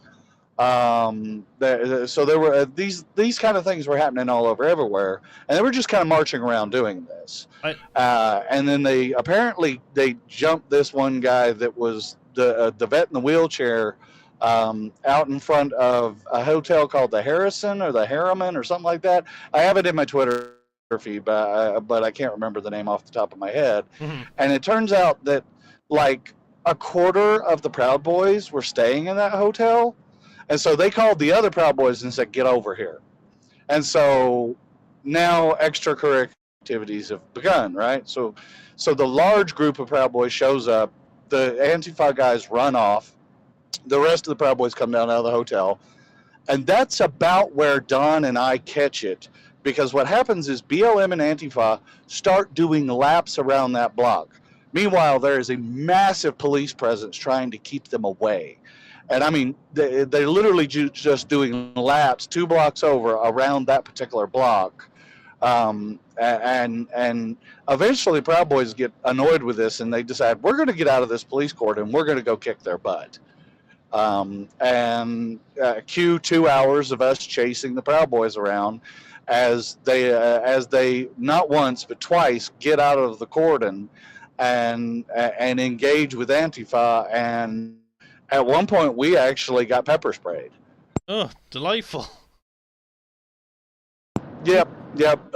So there were these kind of things were happening all over everywhere, and they were just kind of marching around doing this. And then they jumped this one guy that was the vet in the wheelchair out in front of a hotel called the Harrison or the Harriman or something like that. I have it in my Twitter feed, but I can't remember the name off the top of my head. Mm-hmm. And it turns out that like a quarter of the Proud Boys were staying in that hotel. And so they called the other Proud Boys and said, get over here. And so now extracurricular activities have begun, right? So the large group of Proud Boys shows up. The Antifa guys run off. The rest of the Proud Boys come down out of the hotel. And that's about where Don and I catch it. Because what happens is BLM and Antifa start doing laps around that block. Meanwhile, there is a massive police presence trying to keep them away. And I mean, they're literally just doing laps 2 blocks over around that particular block. And eventually Proud Boys get annoyed with this and they decide, we're going to get out of this police court and we're going to go kick their butt. Cue 2 hours of us chasing the Proud Boys around as they not once but twice get out of the cordon and engage with Antifa. And at one point, we actually got pepper sprayed. Oh, delightful. Yep.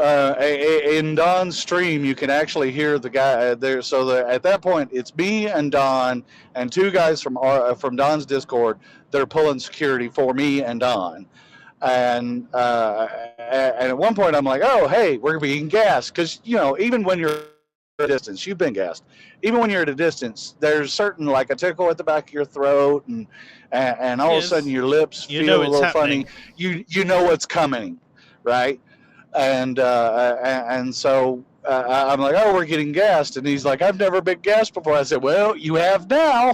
In Don's stream, you can actually hear the guy there. So at that point, it's me and Don and 2 guys from Don's Discord that are pulling security for me and Don. And at one point, I'm like, oh, hey, we're being gassed. Because, even when you're at a distance, you've been gassed. Even when you're at a distance, there's certain, like a tickle at the back of your throat, and all of a sudden your lips feel a little funny. You know what's coming, right? And so I'm like, oh, we're getting gassed. And he's like, I've never been gassed before. I said, well, you have now.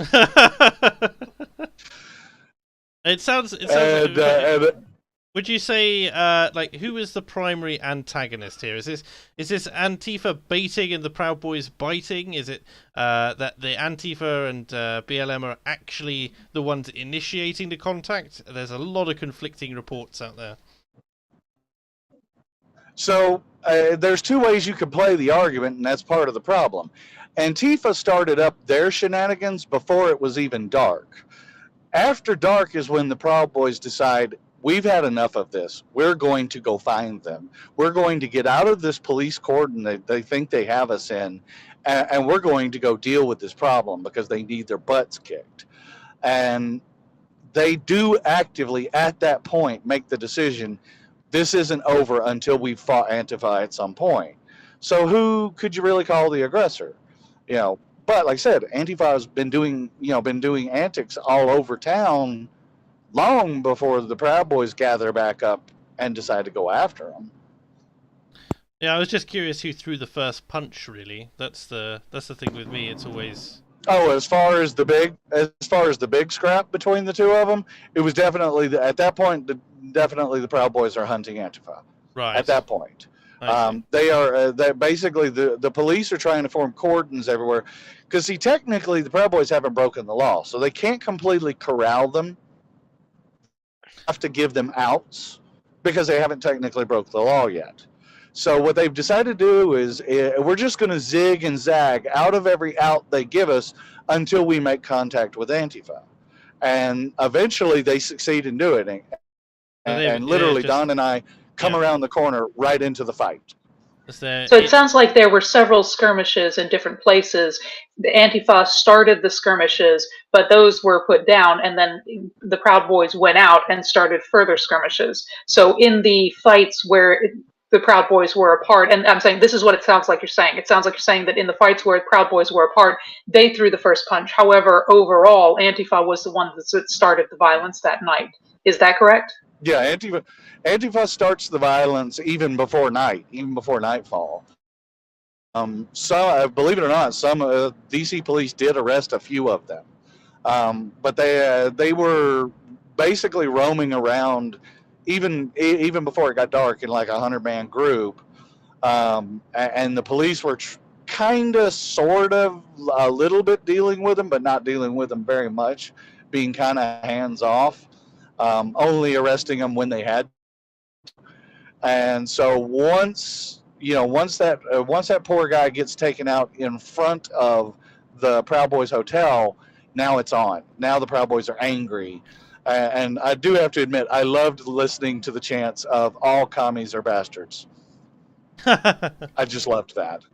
It sounds. Would you say, like, who is the primary antagonist here? Is this Antifa baiting and the Proud Boys biting? Is it that the Antifa and BLM are actually the ones initiating the contact? There's a lot of conflicting reports out there. So there's two ways you can play the argument, and that's part of the problem. Antifa started up their shenanigans before it was even dark. After dark is when the Proud Boys decide, we've had enough of this. We're going to go find them. We're going to get out of this police cordon that they think they have us in, and we're going to go deal with this problem because they need their butts kicked. And they do actively, at that point, make the decision, this isn't over until we've fought Antifa at some point. So who could you really call the aggressor? But like I said, Antifa has been doing antics all over town long before the Proud Boys gather back up and decide to go after them. Yeah, I was just curious who threw the first punch. Really, that's the thing with me. It's always. Oh, as far as the big scrap between the two of them, it was definitely at that point. Definitely, the Proud Boys are hunting Antifa. Right. At that point, they are. Basically the police are trying to form cordons everywhere, because technically the Proud Boys haven't broken the law, so they can't completely corral them. Have to give them outs because they haven't technically broke the law yet. So what they've decided to do is we're just going to zig and zag out of every out they give us until we make contact with Antifa. And eventually they succeed in doing it. And literally Don and I come around the corner right into the fight. So it sounds like there were several skirmishes in different places. The Antifa started the skirmishes, but those were put down, and then the Proud Boys went out and started further skirmishes. So in the fights where the Proud Boys were apart, and I'm saying this is what it sounds like you're saying. It sounds like you're saying that in the fights where Proud Boys were apart, they threw the first punch. However, overall, Antifa was the one that started the violence that night. Is that correct? Yeah, Antifa starts the violence even before nightfall. So believe it or not, some DC police did arrest a few of them, but they were basically roaming around even before it got dark in like a 100-man group, and the police were kind of, sort of, a little bit dealing with them, but not dealing with them very much, being kind of hands off. Only arresting them when they had. And so once that poor guy gets taken out in front of the Proud Boys hotel, now it's on. Now the Proud Boys are angry. And I do have to admit, I loved listening to the chants of all commies are bastards. I just loved that.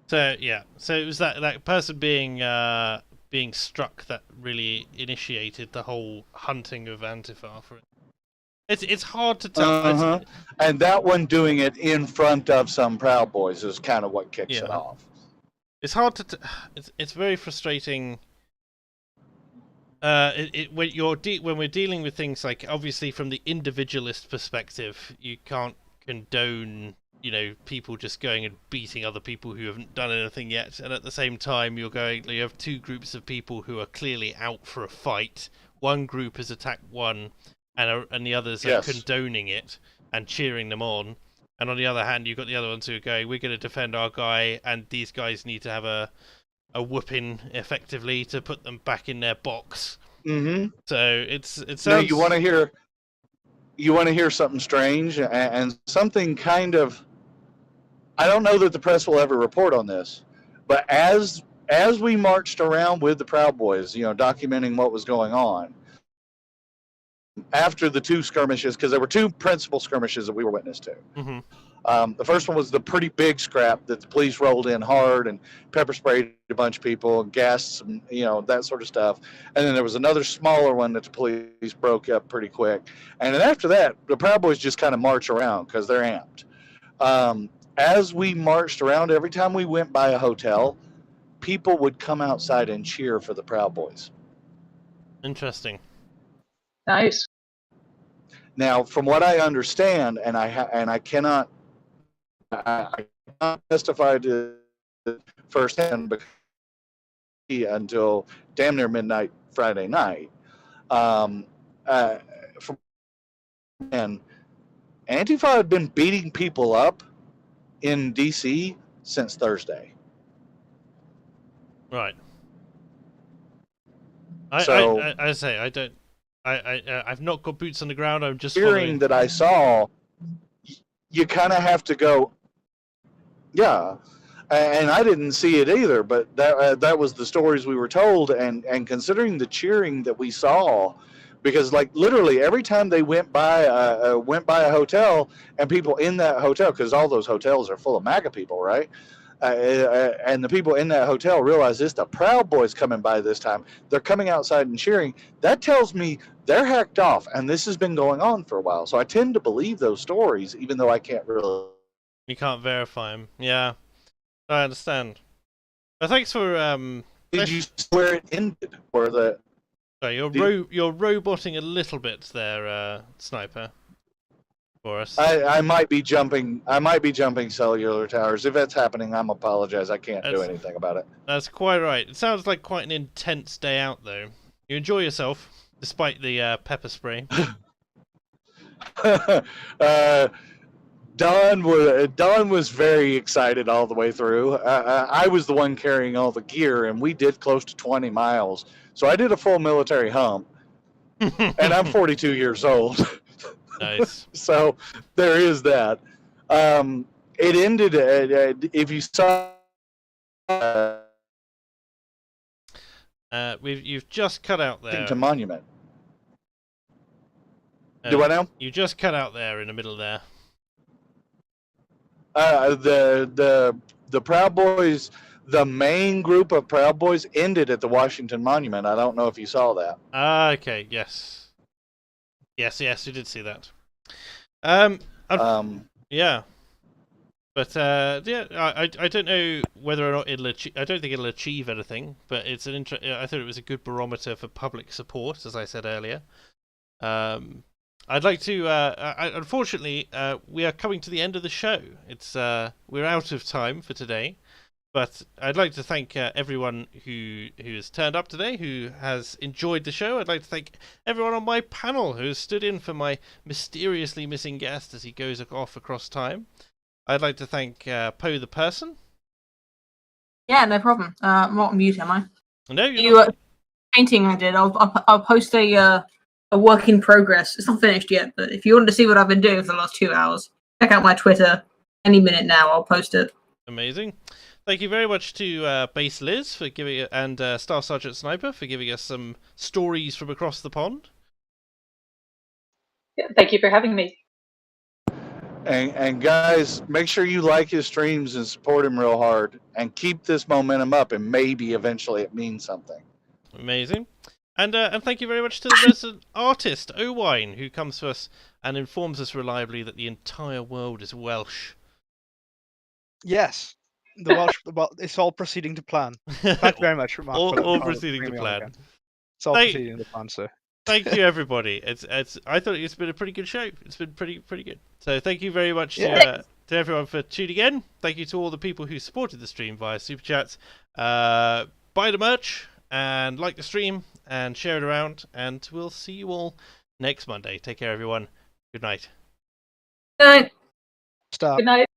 So it was that person being struck that really initiated the whole hunting of Antifa. It's hard to tell. And that one doing it in front of some Proud Boys is kind of what kicks it off. It's hard to. It's very frustrating. When we're dealing with things like, obviously from the individualist perspective, you can't condone people just going and beating other people who haven't done anything yet, and at the same time you have two groups of people who are clearly out for a fight. One group has attacked one, and the others are condoning it and cheering them on, and on the other hand you've got the other ones who are going, we're going to defend our guy, and these guys need to have a whooping effectively to put them back in their box. So it sounds. Now you want to hear something strange and something kind of. I don't know that the press will ever report on this, but as we marched around with the Proud Boys, documenting what was going on after the two skirmishes, because there were two principal skirmishes that we were witness to. The first one was the pretty big scrap that the police rolled in hard and pepper sprayed a bunch of people, and gassed, and that sort of stuff. And then there was another smaller one that the police broke up pretty quick. And then after that, the Proud Boys just kind of march around because they're amped. As we marched around, every time we went by a hotel, people would come outside and cheer for the Proud Boys. Interesting. Nice. Now, from what I understand, and I not testified to firsthand until damn near midnight Friday night. From and Antifa had been beating people up in DC since Thursday. Right. I've not got boots on the ground. I'm just Hearing following. that I saw, you kind of have to go, yeah. And I didn't see it either, but that was the stories we were told. And considering the cheering that we saw, because like literally every time they went by a hotel and people in that hotel, because all those hotels are full of MAGA people, right? And the people in that hotel realize it's the Proud Boys coming by this time. They're coming outside and cheering. That tells me they're hacked off, and this has been going on for a while. So I tend to believe those stories, even though I can't really. You can't verify them. Yeah, I understand. But thanks for Did you see where it ended? Or the? Sorry, you're roboting a little bit there, Sniper. For us. I might be jumping cellular towers. If that's happening, I'm apologize. I can't do anything about it. That's quite right. It sounds like quite an intense day out, though. You enjoy yourself, despite the pepper spray. Don was very excited all the way through. I was the one carrying all the gear, and we did close to 20 miles. So I did a full military hump, and I'm 42 years old. Nice. So there is that. It ended. If you saw, you've just cut out there. To Monument. Do I now? You just cut out there in the middle there. The Proud Boys, the main group of Proud Boys ended at the Washington Monument. I don't know if you saw that. Okay. Yes. Yes, we did see that. Yeah. But yeah, I don't know whether or not it'll achieve. I don't think it'll achieve anything. But it's an I thought it was a good barometer for public support, as I said earlier. I'd like to. Unfortunately, we are coming to the end of the show. It's we're out of time for today. But I'd like to thank everyone who has turned up today, who has enjoyed the show. I'd like to thank everyone on my panel who has stood in for my mysteriously missing guest as he goes off across time. I'd like to thank Poe the person. Yeah, no problem. I'm not on mute, am I? No, you're not. Painting I did. I'll post a work in progress. It's not finished yet, but if you want to see what I've been doing for the last 2 hours, check out my Twitter. Any minute now, I'll post it. Amazing. Thank you very much to Base Liz for giving and Staff Sergeant Sniper for giving us some stories from across the pond. Yeah, thank you for having me. And guys, make sure you like his streams and support him real hard, and keep this momentum up, and maybe eventually it means something. Amazing. And thank you very much to the resident artist, Owine, who comes to us and informs us reliably that the entire world is Welsh. Yes. The Welsh, it's all proceeding to plan. Thank you very much, Mark. all proceeding to plan. It's all proceeding to plan, sir. Thank you, everybody. It's. I thought it's been a pretty good show. It's been pretty good. So thank you very much to everyone for tuning in. Thank you to all the people who supported the stream via super chats. Buy the merch and like the stream and share it around. And we'll see you all next Monday. Take care, everyone. Good night. Good night. Stop. Good night.